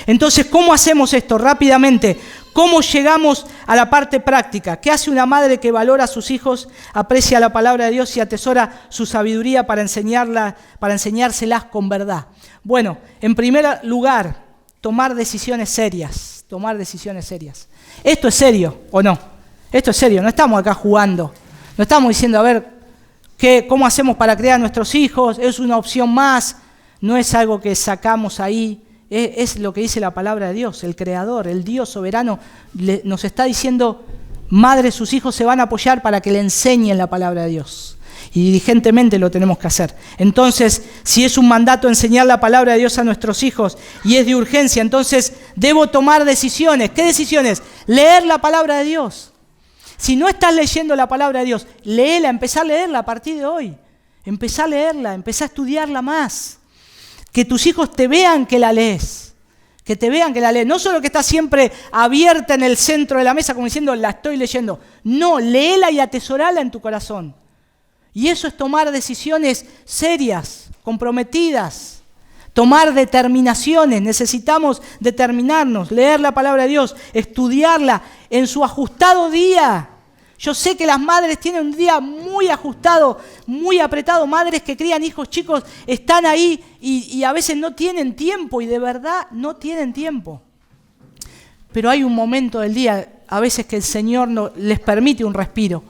Entonces, ¿cómo hacemos esto? Rápidamente, ¿cómo llegamos a la parte práctica? ¿Qué hace una madre que valora a sus hijos, aprecia la palabra de Dios y atesora su sabiduría para enseñárselas con verdad? Bueno, en primer lugar, tomar decisiones serias. ¿Esto es serio o no? Esto es serio, no estamos acá jugando. No estamos diciendo, a ver, ¿cómo hacemos para criar a nuestros hijos? Es una opción más, no es algo que sacamos ahí. Es lo que dice la palabra de Dios, el Creador, el Dios soberano, nos está diciendo, madres, sus hijos se van a apoyar para que le enseñen la palabra de Dios. Y diligentemente lo tenemos que hacer. Entonces, si es un mandato enseñar la palabra de Dios a nuestros hijos y es de urgencia, entonces debo tomar decisiones. ¿Qué decisiones? Leer la palabra de Dios. Si no estás leyendo la palabra de Dios, léela, empezá a leerla a partir de hoy. Empezá a leerla, empezá a estudiarla más. Que tus hijos te vean que la lees. Que te vean que la lees. No solo que está siempre abierta en el centro de la mesa como diciendo, la estoy leyendo. No, léela y atesorala en tu corazón. Y eso es tomar decisiones serias, comprometidas, tomar determinaciones. Necesitamos determinarnos, leer la palabra de Dios, estudiarla en su ajustado día. Yo sé que las madres tienen un día muy ajustado, muy apretado. Madres que crían hijos chicos están ahí y a veces no tienen tiempo, y de verdad no tienen tiempo. Pero hay un momento del día, a veces que el Señor les permite un respiro.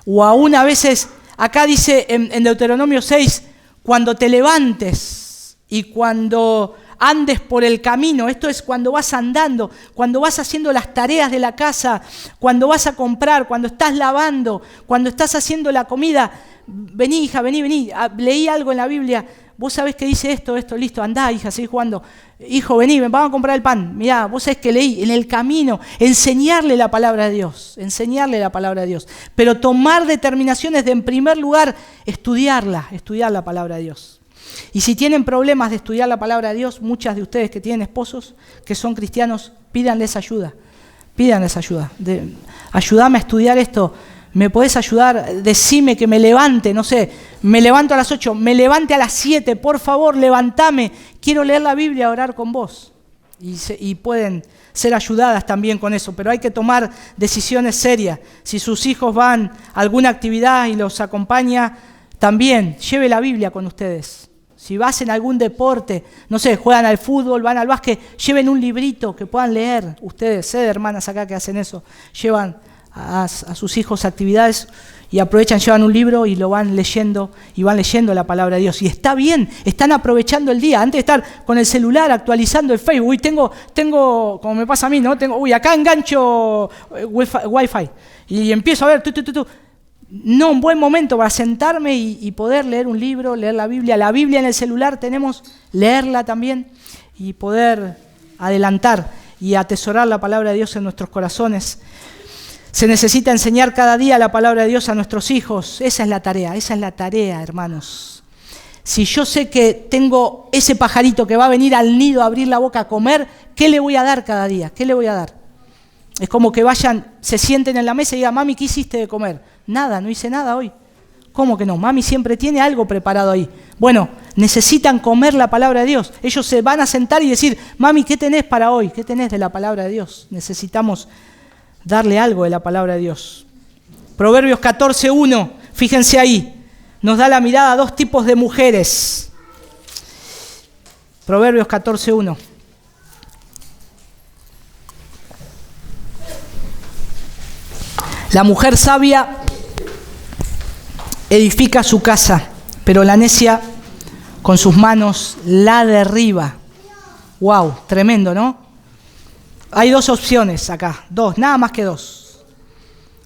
O aún a veces... Acá dice en Deuteronomio 6, cuando te levantes y cuando andes por el camino, esto es cuando vas andando, cuando vas haciendo las tareas de la casa, cuando vas a comprar, cuando estás lavando, cuando estás haciendo la comida, vení hija, vení, leí algo en la Biblia, vos sabés que dice esto, listo, andá hija, seguí jugando, hijo, vení, vamos a comprar el pan, mirá, vos sabés que leí, en el camino, enseñarle la palabra de Dios, pero tomar determinaciones de, en primer lugar, estudiar la palabra de Dios. Y si tienen problemas de estudiar la palabra de Dios, muchas de ustedes que tienen esposos, que son cristianos, pídanles ayuda, ayúdame a estudiar esto. ¿Me podés ayudar? Decime que me levante, no sé, me levanto a las 8, me levante a las 7, por favor, levantame. Quiero leer la Biblia, orar con vos. Y pueden ser ayudadas también con eso, pero hay que tomar decisiones serias. Si sus hijos van a alguna actividad y los acompaña, también lleve la Biblia con ustedes. Si vas en algún deporte, no sé, juegan al fútbol, van al básquet, lleven un librito que puedan leer. Ustedes, sé de hermanas acá que hacen eso, llevan a sus hijos actividades y aprovechan, llevan un libro y lo van leyendo la palabra de Dios. Y está bien, están aprovechando el día. Antes de estar con el celular actualizando el Facebook, tengo como me pasa a mí, ¿no? Acá engancho Wi-Fi y empiezo a ver, No, un buen momento para sentarme y poder leer un libro, leer la Biblia. La Biblia en el celular tenemos, leerla también y poder adelantar y atesorar la palabra de Dios en nuestros corazones. Se necesita enseñar cada día la palabra de Dios a nuestros hijos. Esa es la tarea, hermanos. Si yo sé que tengo ese pajarito que va a venir al nido a abrir la boca a comer, ¿qué le voy a dar cada día? ¿Qué le voy a dar? Es como que vayan, se sienten en la mesa y digan, mami, ¿qué hiciste de comer? Nada, no hice nada hoy. ¿Cómo que no? Mami siempre tiene algo preparado ahí. Bueno, necesitan comer la palabra de Dios. Ellos se van a sentar y decir, mami, ¿qué tenés para hoy? ¿Qué tenés de la palabra de Dios? Necesitamos darle algo de la palabra de Dios. Proverbios 14:1, fíjense ahí, nos da la mirada a dos tipos de mujeres. Proverbios 14:1. La mujer sabia edifica su casa, pero la necia con sus manos la derriba. Wow, tremendo, ¿no? Hay dos opciones acá, dos, nada más que dos.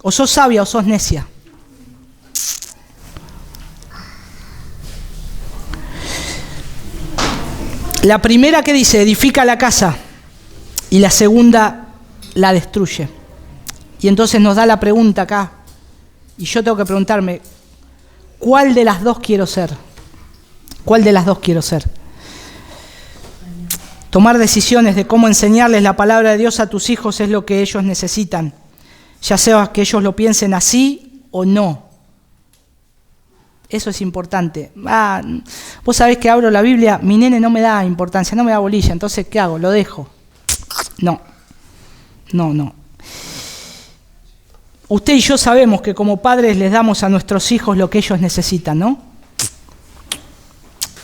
O sos sabia o sos necia. La primera que dice, edifica la casa, y la segunda la destruye. Y entonces nos da la pregunta acá, y yo tengo que preguntarme, ¿cuál de las dos quiero ser? ¿Cuál de las dos quiero ser? Tomar decisiones de cómo enseñarles la palabra de Dios a tus hijos es lo que ellos necesitan, ya sea que ellos lo piensen así o no. Eso es importante. Vos sabés que abro la Biblia, mi nene no me da importancia, no me da bolilla, entonces ¿qué hago? ¿Lo dejo? No. Usted y yo sabemos que como padres les damos a nuestros hijos lo que ellos necesitan, ¿no?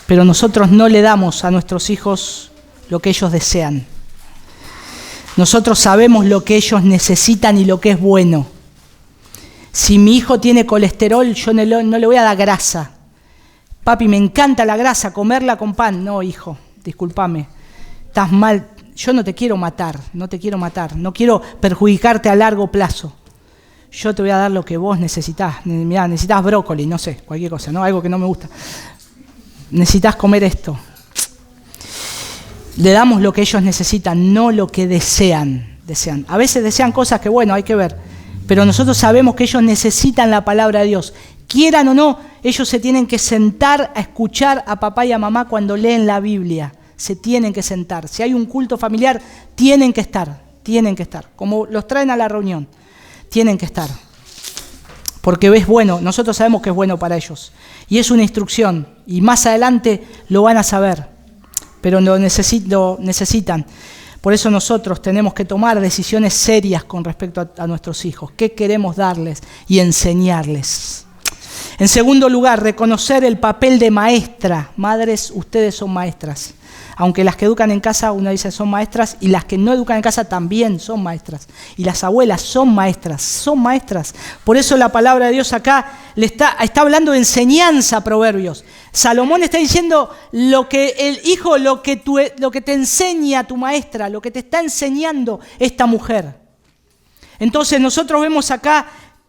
Pero nosotros no le damos a nuestros hijos lo que ellos desean. Nosotros sabemos lo que ellos necesitan y lo que es bueno. Si mi hijo tiene colesterol, yo no le voy a dar grasa. Papi, me encanta la grasa, comerla con pan. No, hijo, discúlpame, estás mal. Yo no te quiero matar, no quiero perjudicarte a largo plazo. yo te voy a dar lo que vos necesitás. Mirá, necesitas brócoli, no sé, cualquier cosa, ¿no? Algo que no me gusta. Necesitas comer esto. Le damos lo que ellos necesitan, no lo que desean. A veces desean cosas que, bueno, hay que ver. Pero nosotros sabemos que ellos necesitan la palabra de Dios. Quieran o no, ellos se tienen que sentar a escuchar a papá y a mamá cuando leen la Biblia. Se tienen que sentar. Si hay un culto familiar, tienen que estar. Como los traen a la reunión, tienen que estar. Porque es bueno, nosotros sabemos que es bueno para ellos. Y es una instrucción. Y más adelante lo van a saber. Pero lo necesitan. Por eso nosotros tenemos que tomar decisiones serias con respecto a nuestros hijos. ¿Qué queremos darles y enseñarles? En segundo lugar, reconocer el papel de maestra. Madres, ustedes son maestras. Aunque las que educan en casa, uno dice son maestras, y las que no educan en casa también son maestras. Y las abuelas son maestras. Por eso la palabra de Dios acá está hablando de enseñanza, Proverbios. Salomón está diciendo lo que el hijo, lo que te enseña tu maestra, lo que te está enseñando esta mujer. Entonces nosotros vemos acá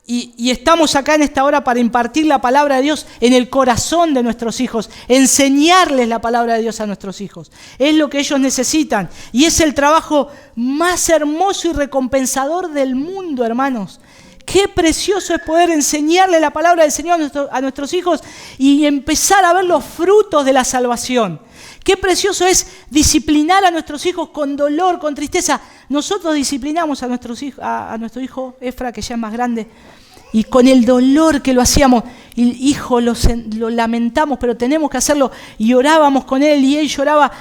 y estamos acá en esta hora para impartir la palabra de Dios en el corazón de nuestros hijos, enseñarles la palabra de Dios a nuestros hijos. Es lo que ellos necesitan y es el trabajo más hermoso y recompensador del mundo, hermanos. Qué precioso es poder enseñarle la palabra del Señor a nuestros hijos y empezar a ver los frutos de la salvación. Qué precioso es disciplinar a nuestros hijos con dolor, con tristeza. Nosotros disciplinamos a nuestro hijo Efra, que ya es más grande, y con el dolor que lo hacíamos, hijo, lo lamentamos, pero tenemos que hacerlo. Y orábamos con él y él lloraba.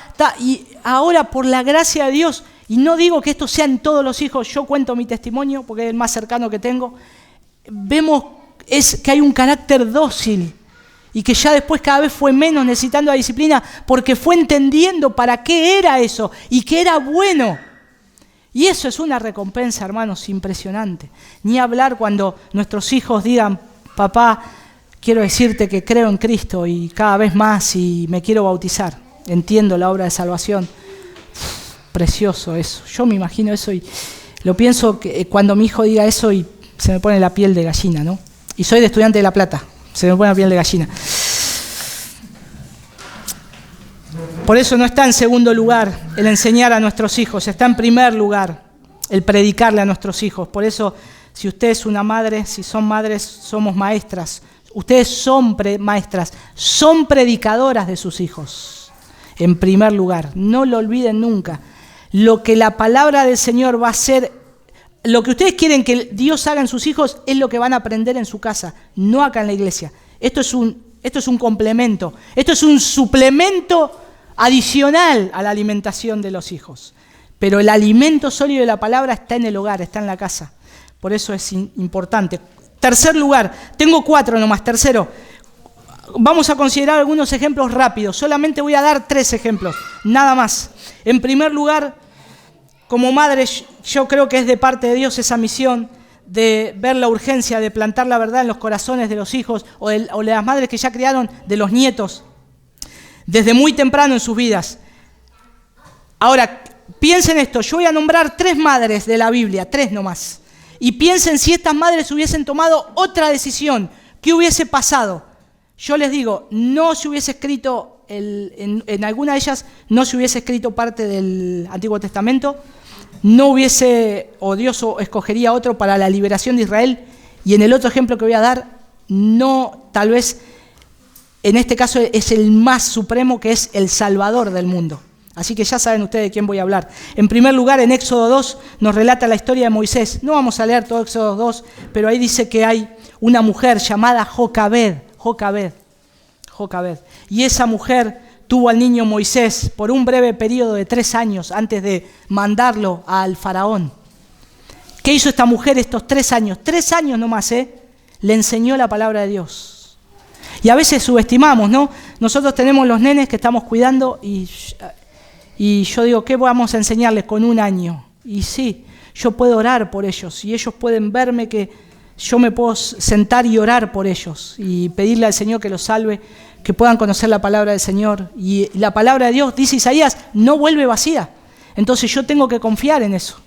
Y ahora, por la gracia de Dios, y no digo que esto sea en todos los hijos, yo cuento mi testimonio porque es el más cercano que tengo, vemos que hay un carácter dócil y que ya después cada vez fue menos necesitando la disciplina porque fue entendiendo para qué era eso y que era bueno. Y eso es una recompensa, hermanos, impresionante. Ni hablar cuando nuestros hijos digan, papá, quiero decirte que creo en Cristo y cada vez más y me quiero bautizar. Entiendo la obra de salvación. Precioso eso. Yo me imagino eso y lo pienso que cuando mi hijo diga eso y se me pone la piel de gallina, ¿no? Y soy de Estudiante de La Plata, se me pone la piel de gallina. Por eso no está en segundo lugar el enseñar a nuestros hijos, está en primer lugar el predicarle a nuestros hijos. Por eso, si usted es una madre, si son madres, somos maestras. Ustedes son maestras, son predicadoras de sus hijos. En primer lugar, no lo olviden nunca. Lo que la palabra del Señor va a hacer, lo que ustedes quieren que Dios haga en sus hijos es lo que van a aprender en su casa, no acá en la iglesia. Esto es un complemento, esto es un suplemento adicional a la alimentación de los hijos. Pero el alimento sólido de la palabra está en el hogar, está en la casa. Por eso es importante. Tercer lugar, tengo 4 nomás. Tercero, vamos a considerar algunos ejemplos rápidos. Solamente voy a dar 3 ejemplos, nada más. En primer lugar, como madre, yo creo que es de parte de Dios esa misión de ver la urgencia de plantar la verdad en los corazones de los hijos o de las madres que ya criaron, de los nietos, desde muy temprano en sus vidas. Ahora, piensen esto, yo voy a nombrar 3 madres de la Biblia, 3 nomás. Y piensen si estas madres hubiesen tomado otra decisión, ¿qué hubiese pasado? Yo les digo, no se hubiese escrito, en alguna de ellas no se hubiese escrito parte del Antiguo Testamento, no hubiese, o Dios escogería otro para la liberación de Israel, y en el otro ejemplo que voy a dar, no, tal vez, en este caso es el más supremo, que es el Salvador del mundo. Así que ya saben ustedes de quién voy a hablar. En primer lugar, en Éxodo 2 nos relata la historia de Moisés. No vamos a leer todo Éxodo 2, pero ahí dice que hay una mujer llamada Jocabed. Y esa mujer tuvo al niño Moisés por un breve periodo de 3 años antes de mandarlo al faraón. ¿Qué hizo esta mujer estos 3 años? 3 años nomás, le enseñó la palabra de Dios. Y a veces subestimamos, ¿no? Nosotros tenemos los nenes que estamos cuidando y yo digo, ¿qué vamos a enseñarles con 1 año? Y sí, yo puedo orar por ellos y ellos pueden verme que yo me puedo sentar y orar por ellos y pedirle al Señor que los salve, que puedan conocer la palabra del Señor. Y la palabra de Dios, dice Isaías, no vuelve vacía. Entonces yo tengo que confiar en eso,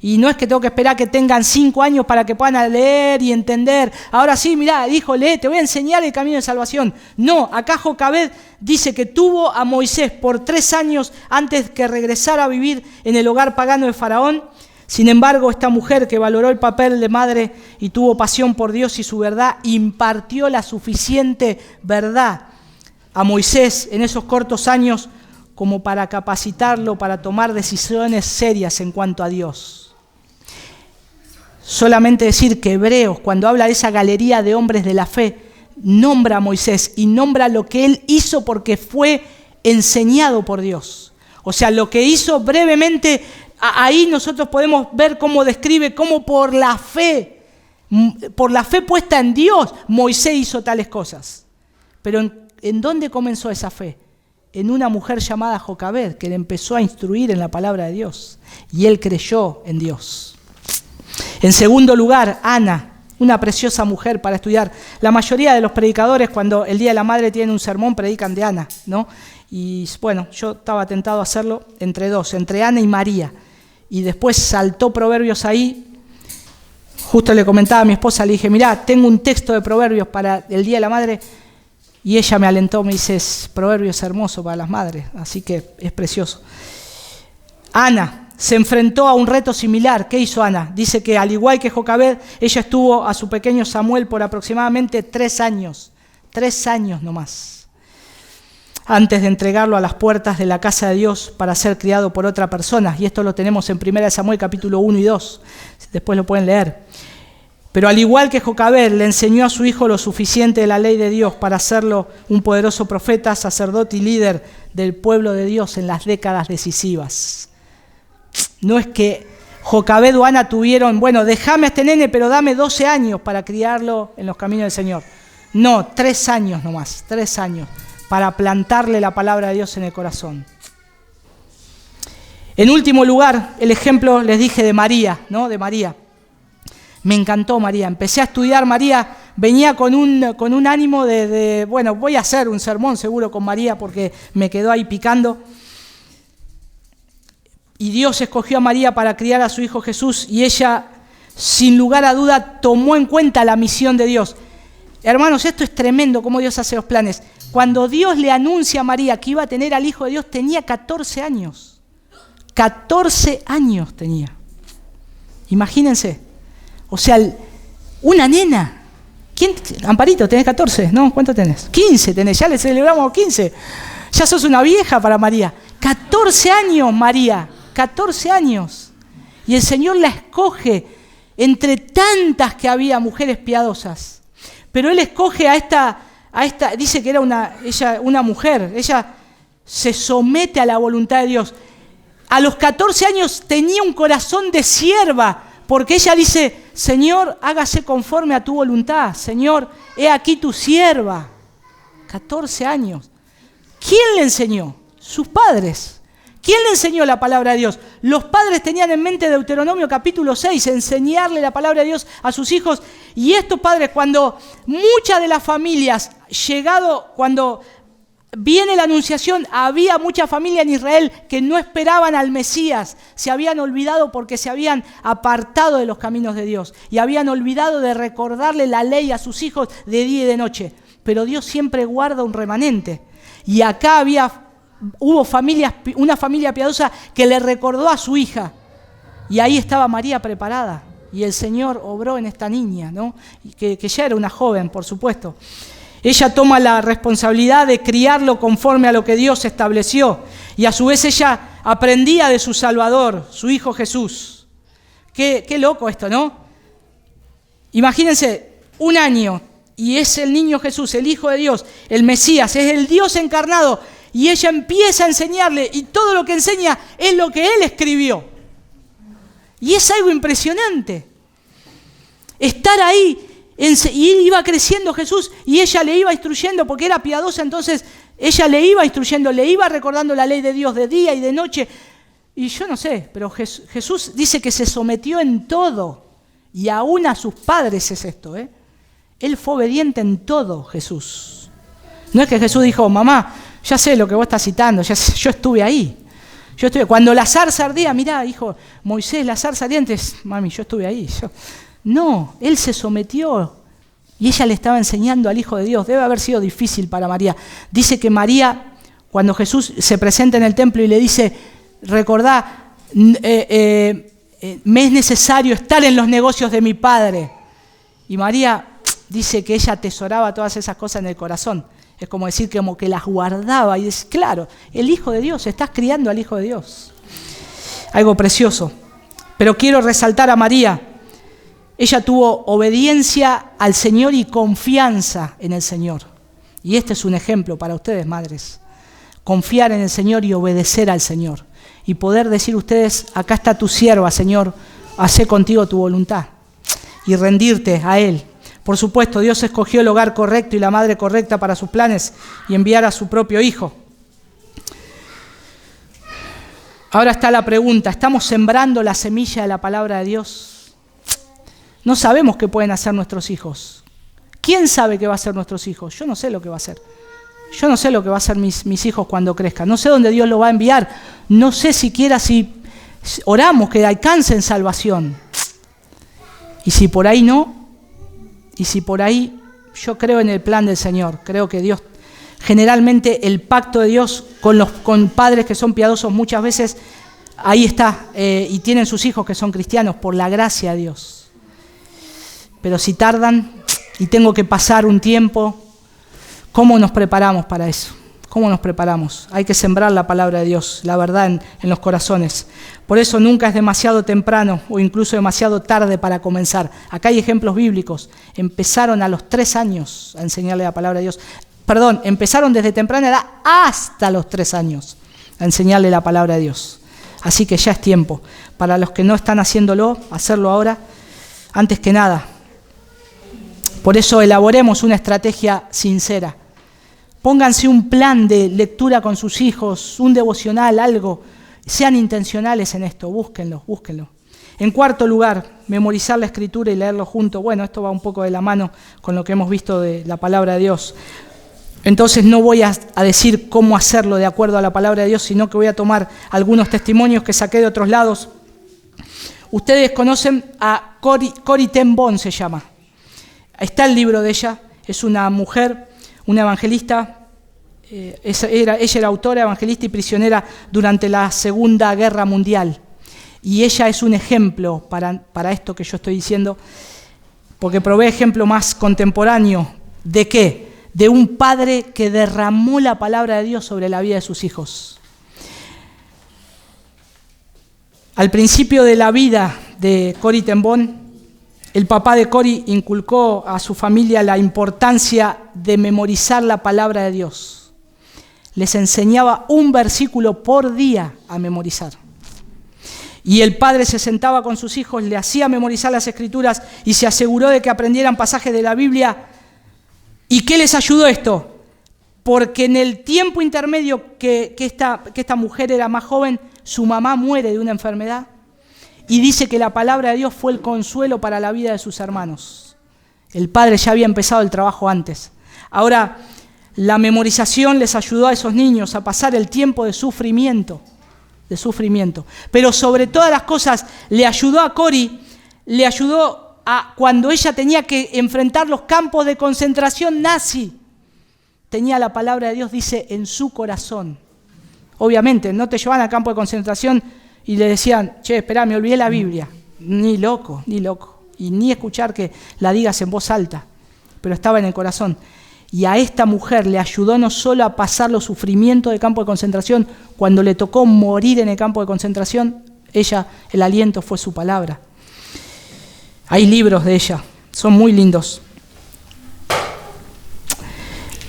Y no es que tengo que esperar que tengan 5 años para que puedan leer y entender. Ahora sí, mirá, hijo, lee, te voy a enseñar el camino de salvación. No, acá Jocabed dice que tuvo a Moisés por 3 años antes que regresara a vivir en el hogar pagano de Faraón. Sin embargo, esta mujer que valoró el papel de madre y tuvo pasión por Dios y su verdad, impartió la suficiente verdad a Moisés en esos cortos años como para capacitarlo para tomar decisiones serias en cuanto a Dios. Solamente decir que Hebreos, cuando habla de esa galería de hombres de la fe, nombra a Moisés y nombra lo que él hizo porque fue enseñado por Dios. O sea, lo que hizo brevemente, ahí nosotros podemos ver cómo describe cómo por la fe puesta en Dios, Moisés hizo tales cosas. Pero ¿en dónde comenzó esa fe? En una mujer llamada Jocabed, que le empezó a instruir en la palabra de Dios. Y él creyó en Dios. En segundo lugar, Ana, una preciosa mujer para estudiar. La mayoría de los predicadores, cuando el Día de la Madre tienen un sermón, predican de Ana, ¿no? Y bueno, yo estaba tentado a hacerlo entre dos, entre Ana y María. Y después saltó Proverbios ahí. Justo le comentaba a mi esposa, le dije, mirá, tengo un texto de Proverbios para el Día de la Madre. Y ella me alentó, me dice, Proverbios es hermoso para las madres, así que es precioso. Ana se enfrentó a un reto similar. ¿Qué hizo Ana? Dice que al igual que Jocabed, ella estuvo a su pequeño Samuel por aproximadamente 3 años. 3 años nomás. Antes de entregarlo a las puertas de la casa de Dios para ser criado por otra persona. Y esto lo tenemos en 1 Samuel capítulo 1 y 2. Después lo pueden leer. Pero al igual que Jocabed, le enseñó a su hijo lo suficiente de la ley de Dios para hacerlo un poderoso profeta, sacerdote y líder del pueblo de Dios en las décadas decisivas. No es que Jocabed o Ana tuvieron, bueno, déjame a este nene, pero dame 12 años para criarlo en los caminos del Señor. No, 3 años nomás, 3 años, para plantarle la palabra de Dios en el corazón. En último lugar, el ejemplo, les dije, de María, ¿no? De María. Me encantó María, empecé a estudiar María, venía con un ánimo de, bueno, voy a hacer un sermón seguro con María porque me quedó ahí picando. Y Dios escogió a María para criar a su hijo Jesús y ella, sin lugar a duda, tomó en cuenta la misión de Dios. Hermanos, esto es tremendo cómo Dios hace los planes. Cuando Dios le anuncia a María que iba a tener al hijo de Dios, tenía 14 años. 14 años tenía. Imagínense. O sea, una nena. ¿Quién? Amparito, tenés 14, ¿no? ¿Cuánto tenés? 15 tenés, ya le celebramos 15. Ya sos una vieja para María. 14 años, María. 14 años. Y el Señor la escoge entre tantas que había mujeres piadosas. Pero Él escoge a esta dice que era una mujer. Ella se somete a la voluntad de Dios. A los 14 años tenía un corazón de sierva, porque ella dice, Señor, hágase conforme a tu voluntad. Señor, he aquí tu sierva. 14 años. ¿Quién le enseñó? Sus padres. ¿Quién le enseñó la palabra de Dios? Los padres tenían en mente Deuteronomio capítulo 6, enseñarle la palabra de Dios a sus hijos. Y estos padres, cuando muchas de las familias, cuando viene la anunciación, había mucha familia en Israel que no esperaban al Mesías, se habían olvidado porque se habían apartado de los caminos de Dios y habían olvidado de recordarle la ley a sus hijos de día y de noche. Pero Dios siempre guarda un remanente. Y acá hubo una familia piadosa que le recordó a su hija. Y ahí estaba María preparada. Y el Señor obró en esta niña, ¿no? Que ya era una joven, por supuesto. Ella toma la responsabilidad de criarlo conforme a lo que Dios estableció. Y a su vez ella aprendía de su Salvador, su Hijo Jesús. Qué loco esto, ¿no? Imagínense, 1 año, y es el niño Jesús, el Hijo de Dios, el Mesías, es el Dios encarnado. Y ella empieza a enseñarle, y todo lo que enseña es lo que Él escribió. Y es algo impresionante. Estar ahí, y iba creciendo Jesús, y ella le iba instruyendo, porque era piadosa, entonces ella le iba instruyendo, le iba recordando la ley de Dios de día y de noche. Y yo no sé, pero Jesús dice que se sometió en todo, y aún a sus padres es esto, ¿eh? Él fue obediente en todo, Jesús. No es que Jesús dijo, mamá, ya sé lo que vos estás citando, yo estuve ahí. Cuando la zarza ardía, mirá, hijo, Moisés, la zarza ardiente, mami, yo estuve ahí. No, él se sometió y ella le estaba enseñando al Hijo de Dios. Debe haber sido difícil para María. Dice que María, cuando Jesús se presenta en el templo y le dice, recordá, me es necesario estar en los negocios de mi Padre. Y María dice que ella atesoraba todas esas cosas en el corazón. Es como decir, como que las guardaba. Y dice, claro, el Hijo de Dios, estás criando al Hijo de Dios. Algo precioso. Pero quiero resaltar a María. Ella tuvo obediencia al Señor y confianza en el Señor. Y este es un ejemplo para ustedes, madres. Confiar en el Señor y obedecer al Señor. Y poder decir ustedes, acá está tu sierva, Señor, hacé contigo tu voluntad. Y rendirte a Él. Por supuesto, Dios escogió el hogar correcto y la madre correcta para sus planes y enviar a su propio Hijo. Ahora está la pregunta, ¿estamos sembrando la semilla de la palabra de Dios? No sabemos qué pueden hacer nuestros hijos. ¿Quién sabe qué va a hacer nuestros hijos? Yo no sé lo que va a hacer. Yo no sé lo que va a hacer mis hijos cuando crezcan. No sé dónde Dios lo va a enviar. No sé siquiera si oramos que alcancen salvación. Y si por ahí no, y si por ahí yo creo en el plan del Señor, creo que Dios, generalmente el pacto de Dios con padres que son piadosos muchas veces, ahí está, y tienen sus hijos que son cristianos por la gracia de Dios. Pero si tardan y tengo que pasar un tiempo, ¿cómo nos preparamos para eso? ¿Cómo nos preparamos? Hay que sembrar la palabra de Dios, la verdad en los corazones. Por eso nunca es demasiado temprano o incluso demasiado tarde para comenzar. Acá hay ejemplos bíblicos. Empezaron a los 3 años a enseñarle la palabra de Dios. Perdón, empezaron desde temprana edad hasta los 3 años a enseñarle la palabra de Dios. Así que ya es tiempo. Para los que no están haciéndolo, hacerlo ahora, antes que nada. Por eso elaboremos una estrategia sincera. Pónganse un plan de lectura con sus hijos, un devocional, algo. Sean intencionales en esto, búsquenlo. En cuarto lugar, memorizar la Escritura y leerlo juntos. Bueno, esto va un poco de la mano con lo que hemos visto de la palabra de Dios. Entonces no voy a decir cómo hacerlo de acuerdo a la palabra de Dios, sino que voy a tomar algunos testimonios que saqué de otros lados. Ustedes conocen a Corrie ten Boom, se llama. Está el libro de ella, es una mujer, una evangelista, ella era autora, evangelista y prisionera durante la Segunda Guerra Mundial. Y ella es un ejemplo para esto que yo estoy diciendo, porque provee ejemplo más contemporáneo. ¿De qué? De un padre que derramó la palabra de Dios sobre la vida de sus hijos. Al principio de la vida de Corrie ten Boom, el papá de Corrie inculcó a su familia la importancia de memorizar la palabra de Dios. Les enseñaba un versículo por día a memorizar. Y el padre se sentaba con sus hijos, le hacía memorizar las Escrituras y se aseguró de que aprendieran pasajes de la Biblia. ¿Y qué les ayudó esto? Porque en el tiempo intermedio que esta mujer era más joven, su mamá muere de una enfermedad. Y dice que la palabra de Dios fue el consuelo para la vida de sus hermanos. El padre ya había empezado el trabajo antes. Ahora, la memorización les ayudó a esos niños a pasar el tiempo de sufrimiento. Pero sobre todas las cosas, le ayudó a Corrie, le ayudó a cuando ella tenía que enfrentar los campos de concentración nazi. Tenía la palabra de Dios, dice, en su corazón. Obviamente, no te llevan al campo de concentración y le decían, che, esperá, me olvidé la Biblia. Ni loco. Y ni escuchar que la digas en voz alta. Pero estaba en el corazón. Y a esta mujer le ayudó no solo a pasar los sufrimientos del campo de concentración, cuando le tocó morir en el campo de concentración, el aliento fue su palabra. Hay libros de ella, son muy lindos.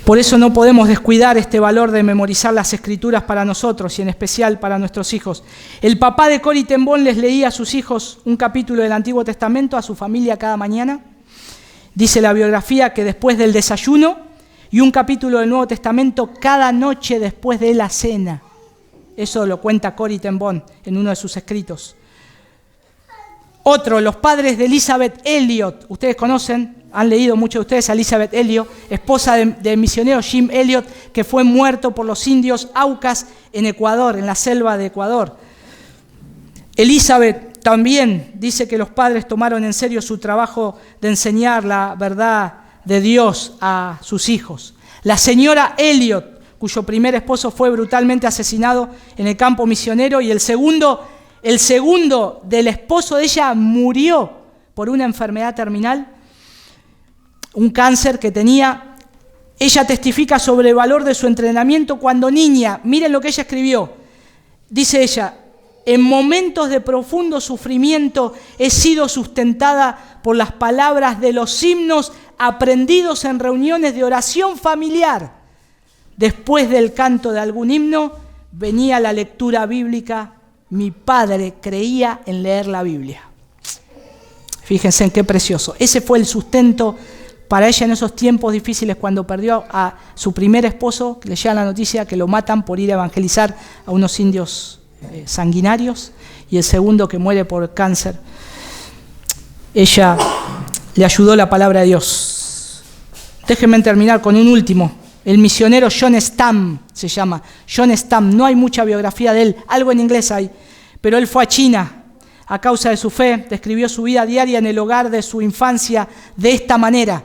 Por eso no podemos descuidar este valor de memorizar las Escrituras para nosotros y en especial para nuestros hijos. El papá de Corrie ten Boom les leía a sus hijos un capítulo del Antiguo Testamento a su familia cada mañana. Dice la biografía que después del desayuno y un capítulo del Nuevo Testamento cada noche después de la cena. Eso lo cuenta Corrie ten Boom en uno de sus escritos. Otro, los padres de Elizabeth Elliot. Ustedes conocen, han leído muchos de ustedes a Elizabeth Elliot, esposa del misionero Jim Elliot, que fue muerto por los indios Aucas en Ecuador, en la selva de Ecuador. Elizabeth también dice que los padres tomaron en serio su trabajo de enseñar la verdad de Dios a sus hijos. La señora Elliot, cuyo primer esposo fue brutalmente asesinado en el campo misionero, y el segundo del esposo de ella murió por una enfermedad terminal, un cáncer que tenía. Ella testifica sobre el valor de su entrenamiento cuando niña. Miren lo que ella escribió. Dice ella: en momentos de profundo sufrimiento he sido sustentada por las palabras de los himnos aprendidos en reuniones de oración familiar. Después del canto de algún himno venía la lectura bíblica. Mi padre creía en leer la Biblia. Fíjense en qué precioso. Ese fue el sustento para ella en esos tiempos difíciles, cuando perdió a su primer esposo, que le llega la noticia que lo matan por ir a evangelizar a unos indios sanguinarios, y el segundo que muere por cáncer. Ella le ayudó la palabra de Dios. Déjenme terminar con un último. El misionero John Stam se llama. John Stam, no hay mucha biografía de él, algo en inglés hay, pero él fue a China a causa de su fe. Describió su vida diaria en el hogar de su infancia de esta manera.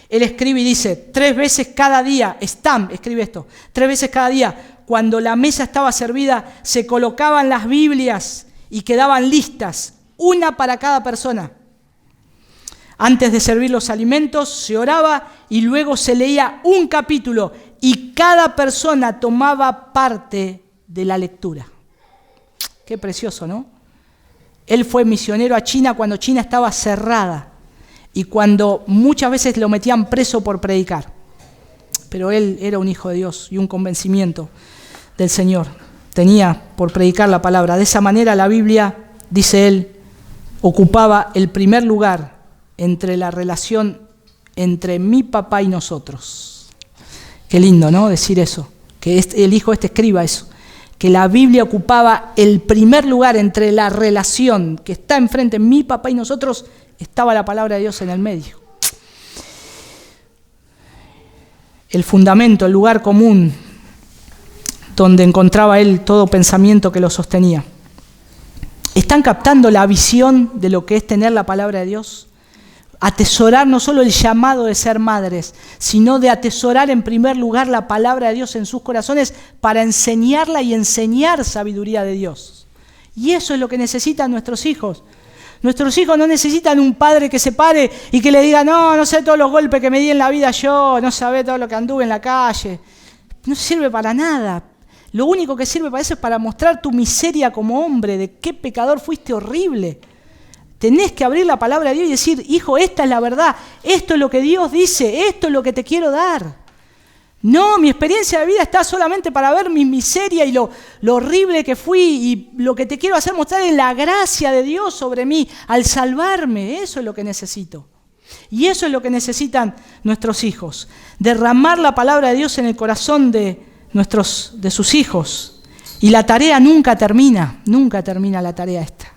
Él escribe y dice: 3 veces cada día, Stam escribe esto, 3 veces cada día, cuando la mesa estaba servida, se colocaban las Biblias y quedaban listas, una para cada persona. Antes de servir los alimentos, se oraba y luego se leía un capítulo y cada persona tomaba parte de la lectura. Qué precioso, ¿no? Él fue misionero a China cuando China estaba cerrada y cuando muchas veces lo metían preso por predicar. Pero él era un hijo de Dios y un convencimiento del Señor. Tenía por predicar la palabra. De esa manera la Biblia, dice él, ocupaba el primer lugar entre la relación entre mi papá y nosotros. Qué lindo, ¿no? Decir eso, que el hijo escriba eso, que la Biblia ocupaba el primer lugar entre la relación que está enfrente, mi papá y nosotros, estaba la palabra de Dios en el medio. El fundamento, el lugar común donde encontraba él todo pensamiento que lo sostenía. ¿Están captando la visión de lo que es tener la palabra de Dios? Atesorar no solo el llamado de ser madres, sino de atesorar en primer lugar la palabra de Dios en sus corazones para enseñarla y enseñar sabiduría de Dios. Y eso es lo que necesitan nuestros hijos. Nuestros hijos no necesitan un padre que se pare y que le diga: no sé todos los golpes que me di en la vida yo, no sabe todo lo que anduve en la calle. No sirve para nada. Lo único que sirve para eso es para mostrar tu miseria como hombre, de qué pecador fuiste horrible. Tenés que abrir la palabra de Dios y decir: hijo, esta es la verdad, esto es lo que Dios dice, esto es lo que te quiero dar. No, mi experiencia de vida está solamente para ver mi miseria y lo horrible que fui, y lo que te quiero hacer mostrar es la gracia de Dios sobre mí al salvarme. Eso es lo que necesito. Y eso es lo que necesitan nuestros hijos. Derramar la palabra de Dios en el corazón de sus hijos. Y la tarea nunca termina la tarea esta.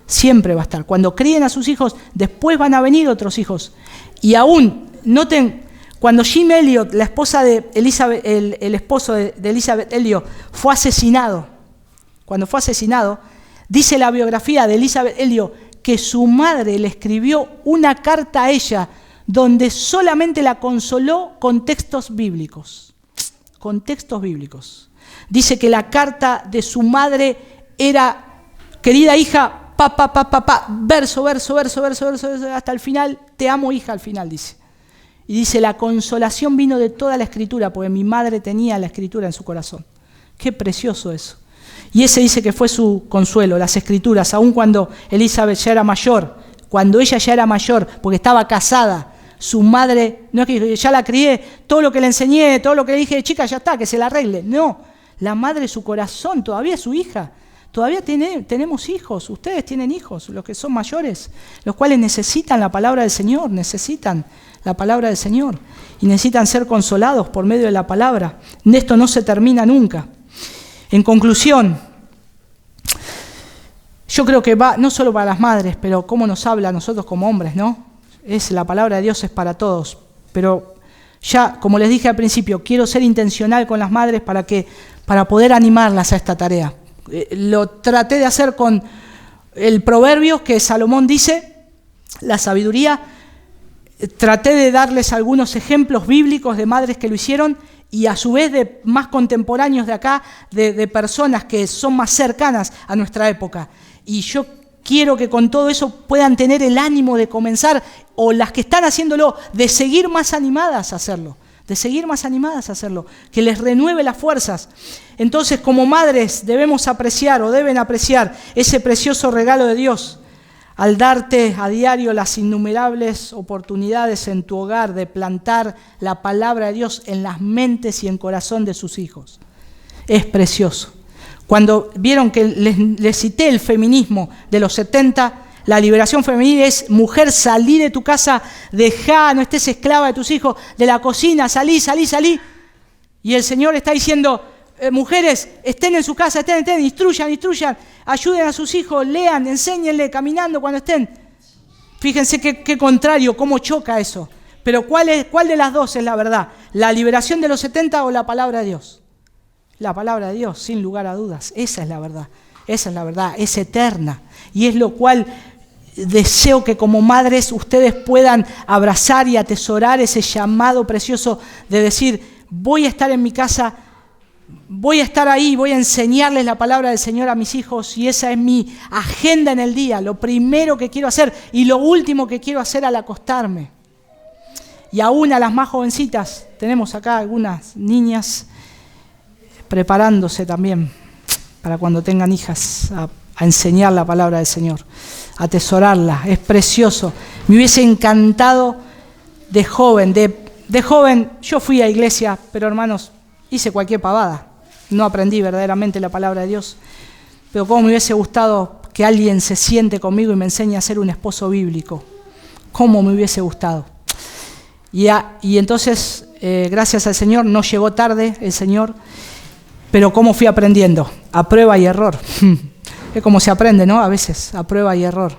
Siempre va a estar. Cuando críen a sus hijos, después van a venir otros hijos. Y aún, noten, cuando Jim Elliot, la esposa de Elizabeth, el esposo de Elizabeth Elliot, fue asesinado, dice la biografía de Elizabeth Elliot que su madre le escribió una carta a ella donde solamente la consoló con textos bíblicos. Dice que la carta de su madre era: querida hija, verso, hasta el final, te amo, hija, al final dice. Y dice: la consolación vino de toda la Escritura, porque mi madre tenía la Escritura en su corazón. Qué precioso eso. Y ese dice que fue su consuelo, las Escrituras, aun cuando Elizabeth ya era mayor, cuando ella ya era mayor, porque estaba casada, su madre, no es que ya la crié, todo lo que le enseñé, todo lo que le dije, chica, ya está, que se la arregle. No, la madre, su corazón, todavía es su hija. Todavía tenemos hijos, ustedes tienen hijos, los que son mayores, los cuales necesitan la palabra del Señor, y necesitan ser consolados por medio de la palabra. Esto no se termina nunca. En conclusión, yo creo que va no solo para las madres, pero cómo nos habla a nosotros como hombres, ¿no? La palabra de Dios es para todos, pero ya, como les dije al principio, quiero ser intencional con las madres para poder animarlas a esta tarea. Lo traté de hacer con el proverbio que Salomón dice, la sabiduría. Traté de darles algunos ejemplos bíblicos de madres que lo hicieron y a su vez de más contemporáneos de acá, de personas que son más cercanas a nuestra época. Y yo quiero que con todo eso puedan tener el ánimo de comenzar, o las que están haciéndolo, de seguir más animadas a hacerlo, que les renueve las fuerzas. Entonces, como madres deben apreciar ese precioso regalo de Dios al darte a diario las innumerables oportunidades en tu hogar de plantar la palabra de Dios en las mentes y en corazón de sus hijos. Es precioso. Cuando vieron que les cité el feminismo de los 70, la liberación femenina es: mujer, salí de tu casa, dejá, no estés esclava de tus hijos, de la cocina, salí. Y el Señor está diciendo: mujeres, estén en su casa, estén, instruyan, ayuden a sus hijos, lean, enséñenle caminando cuando estén. Fíjense qué contrario, cómo choca eso. Pero ¿cuál de las dos es la verdad? ¿La liberación de los 70 o la palabra de Dios? La palabra de Dios, sin lugar a dudas. Esa es la verdad, es eterna. Y es lo cual deseo que como madres ustedes puedan abrazar y atesorar ese llamado precioso de decir: voy a estar en mi casa, voy a estar ahí, voy a enseñarles la palabra del Señor a mis hijos, y esa es mi agenda en el día, lo primero que quiero hacer y lo último que quiero hacer al acostarme. Y aún a las más jovencitas, tenemos acá algunas niñas preparándose también para cuando tengan hijas a enseñar la palabra del Señor, a atesorarla. Es precioso. Me hubiese encantado de joven, yo fui a iglesia, pero hermanos, hice cualquier pavada. No aprendí verdaderamente la palabra de Dios. Pero cómo me hubiese gustado que alguien se siente conmigo y me enseñe a ser un esposo bíblico. Cómo me hubiese gustado. Y entonces, gracias al Señor, no llegó tarde el Señor, pero cómo fui aprendiendo, a prueba y error. Es como se aprende, ¿no? A veces, a prueba y error.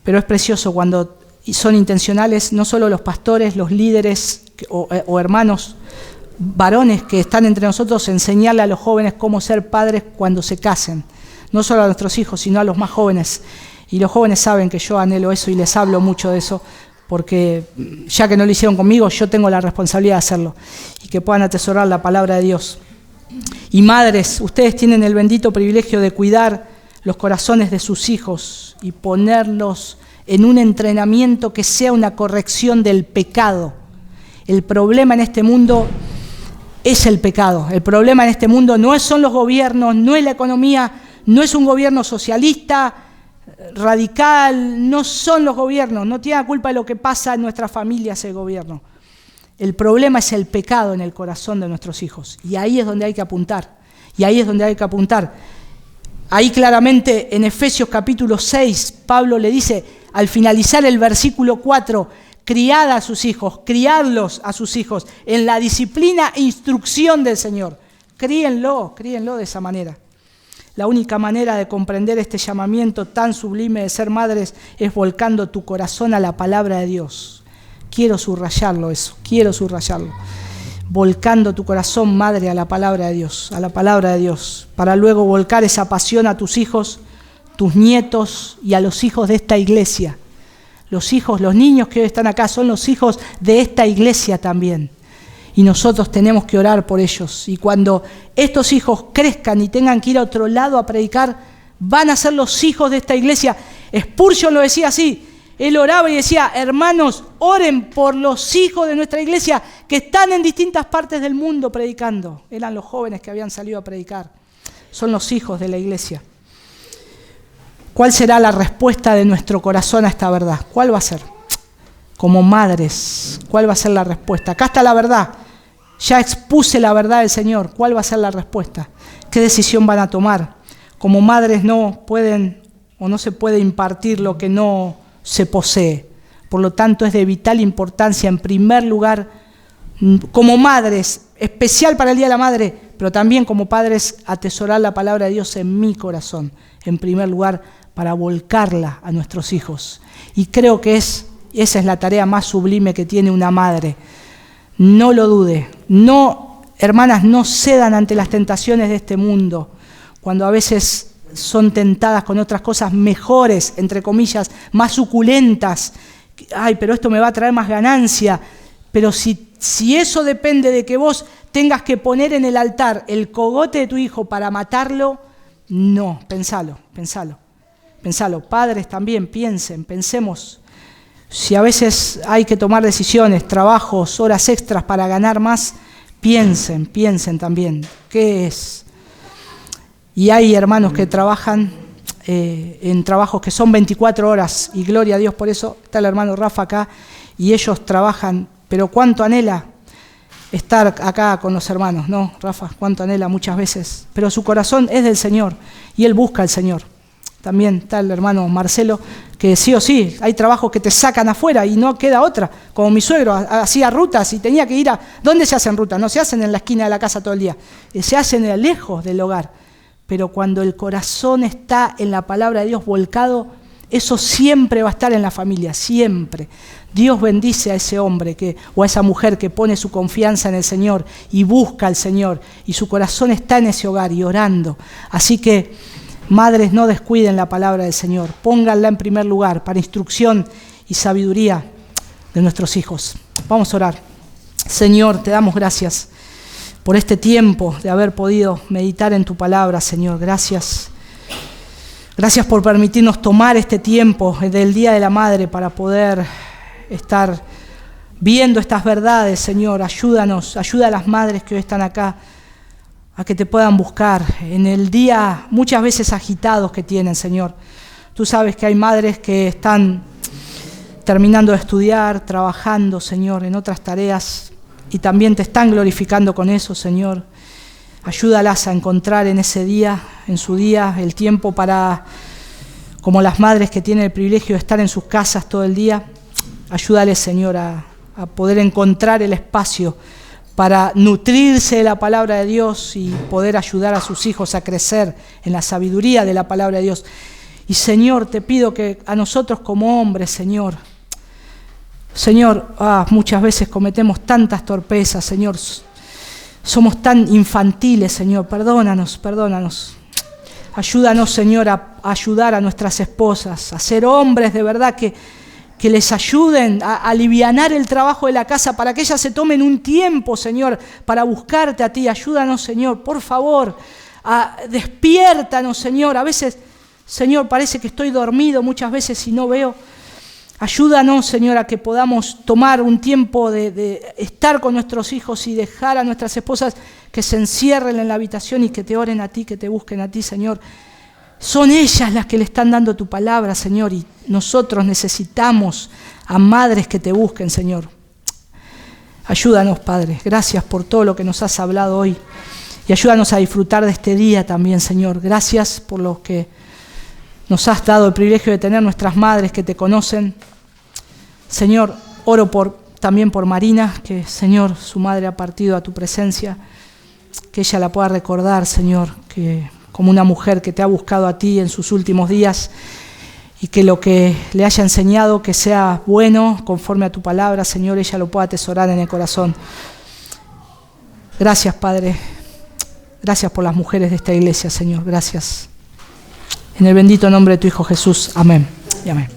Pero es precioso cuando son intencionales, no solo los pastores, los líderes o hermanos, varones que están entre nosotros, enseñarle a los jóvenes cómo ser padres cuando se casen. No solo a nuestros hijos, sino a los más jóvenes. Y los jóvenes saben que yo anhelo eso y les hablo mucho de eso, porque ya que no lo hicieron conmigo, yo tengo la responsabilidad de hacerlo. Y que puedan atesorar la palabra de Dios. Y madres, ustedes tienen el bendito privilegio de cuidar los corazones de sus hijos y ponerlos en un entrenamiento que sea una corrección del pecado. El problema en este mundo es el pecado. El problema en este mundo no son los gobiernos, no es la economía, no es un gobierno socialista, radical, no son los gobiernos, no tiene la culpa de lo que pasa en nuestras familias el gobierno. El problema es el pecado en el corazón de nuestros hijos. Y ahí es donde hay que apuntar. Ahí claramente en Efesios capítulo 6, Pablo le dice, al finalizar el versículo 4, criadlos a sus hijos en la disciplina e instrucción del Señor. Críenlo de esa manera. La única manera de comprender este llamamiento tan sublime de ser madres es volcando tu corazón a la palabra de Dios. Quiero subrayarlo. Volcando tu corazón, madre, a la palabra de Dios, para luego volcar esa pasión a tus hijos, tus nietos y a los hijos de esta iglesia. Los niños que hoy están acá son los hijos de esta iglesia también. Y nosotros tenemos que orar por ellos. Y cuando estos hijos crezcan y tengan que ir a otro lado a predicar, van a ser los hijos de esta iglesia. Spurgeon lo decía así. Él oraba y decía: hermanos, oren por los hijos de nuestra iglesia que están en distintas partes del mundo predicando. Eran los jóvenes que habían salido a predicar. Son los hijos de la iglesia. ¿Cuál será la respuesta de nuestro corazón a esta verdad? ¿Cuál va a ser? Como madres, ¿cuál va a ser la respuesta? Acá está la verdad. Ya expuse la verdad del Señor. ¿Cuál va a ser la respuesta? ¿Qué decisión van a tomar? Como madres no pueden o no se puede impartir lo que no se posee. Por lo tanto, es de vital importancia, en primer lugar, como madres, especial para el Día de la Madre, pero también como padres, atesorar la palabra de Dios en mi corazón. En primer lugar, para volcarla a nuestros hijos. Y creo que esa es la tarea más sublime que tiene una madre. No lo dude. No, hermanas, no cedan ante las tentaciones de este mundo, cuando a veces son tentadas con otras cosas mejores, entre comillas, más suculentas. Ay, pero esto me va a traer más ganancia. Pero si eso depende de que vos tengas que poner en el altar el cogote de tu hijo para matarlo, no, pensalo. Padres también, pensemos. Si a veces hay que tomar decisiones, trabajos, horas extras para ganar más, piensen también. ¿Qué es? Y hay hermanos que trabajan en trabajos que son 24 horas, y gloria a Dios por eso. Está el hermano Rafa acá, y ellos trabajan, pero cuánto anhela estar acá con los hermanos, ¿no, Rafa? Cuánto anhela muchas veces, pero su corazón es del Señor, y él busca al Señor. También está el hermano Marcelo, que sí o sí, hay trabajos que te sacan afuera y no queda otra. Como mi suegro hacía rutas y tenía que ir a... ¿Dónde se hacen rutas? No se hacen en la esquina de la casa todo el día, se hacen lejos del hogar. Pero cuando el corazón está en la palabra de Dios volcado, eso siempre va a estar en la familia, siempre. Dios bendice a ese hombre o a esa mujer que pone su confianza en el Señor y busca al Señor, y su corazón está en ese hogar y orando. Así que, madres, no descuiden la palabra del Señor, pónganla en primer lugar para instrucción y sabiduría de nuestros hijos. Vamos a orar. Señor, te damos gracias por este tiempo de haber podido meditar en tu palabra, Señor. Gracias. Gracias por permitirnos tomar este tiempo del Día de la Madre para poder estar viendo estas verdades, Señor. Ayuda a las madres que hoy están acá a que te puedan buscar en el día muchas veces agitados que tienen, Señor. Tú sabes que hay madres que están terminando de estudiar, trabajando, Señor, en otras tareas, y también te están glorificando con eso, Señor. Ayúdalas a encontrar en ese día, en su día, el tiempo para, como las madres que tienen el privilegio de estar en sus casas todo el día, ayúdales, Señor, a poder encontrar el espacio para nutrirse de la palabra de Dios y poder ayudar a sus hijos a crecer en la sabiduría de la palabra de Dios. Y, Señor, te pido que a nosotros como hombres, Señor, muchas veces cometemos tantas torpezas, Señor. Somos tan infantiles, Señor. Perdónanos. Ayúdanos, Señor, a ayudar a nuestras esposas, a ser hombres de verdad que les ayuden a alivianar el trabajo de la casa, para que ellas se tomen un tiempo, Señor, para buscarte a ti. Ayúdanos, Señor, por favor. Despiértanos, Señor. A veces, Señor, parece que estoy dormido muchas veces y no veo. Ayúdanos, Señor, a que podamos tomar un tiempo de estar con nuestros hijos y dejar a nuestras esposas que se encierren en la habitación y que te oren a ti, que te busquen a ti, Señor. Son ellas las que le están dando tu palabra, Señor, y nosotros necesitamos a madres que te busquen, Señor. Ayúdanos, Padre. Gracias por todo lo que nos has hablado hoy. Y ayúdanos a disfrutar de este día también, Señor. Gracias por lo que nos has dado el privilegio de tener nuestras madres que te conocen. Señor, oro también por Marina, que, Señor, su madre ha partido a tu presencia. Que ella la pueda recordar, Señor, que como una mujer que te ha buscado a ti en sus últimos días, y que lo que le haya enseñado que sea bueno, conforme a tu palabra, Señor, ella lo pueda atesorar en el corazón. Gracias, Padre. Gracias por las mujeres de esta iglesia, Señor. Gracias. En el bendito nombre de tu Hijo Jesús. Amén y amén.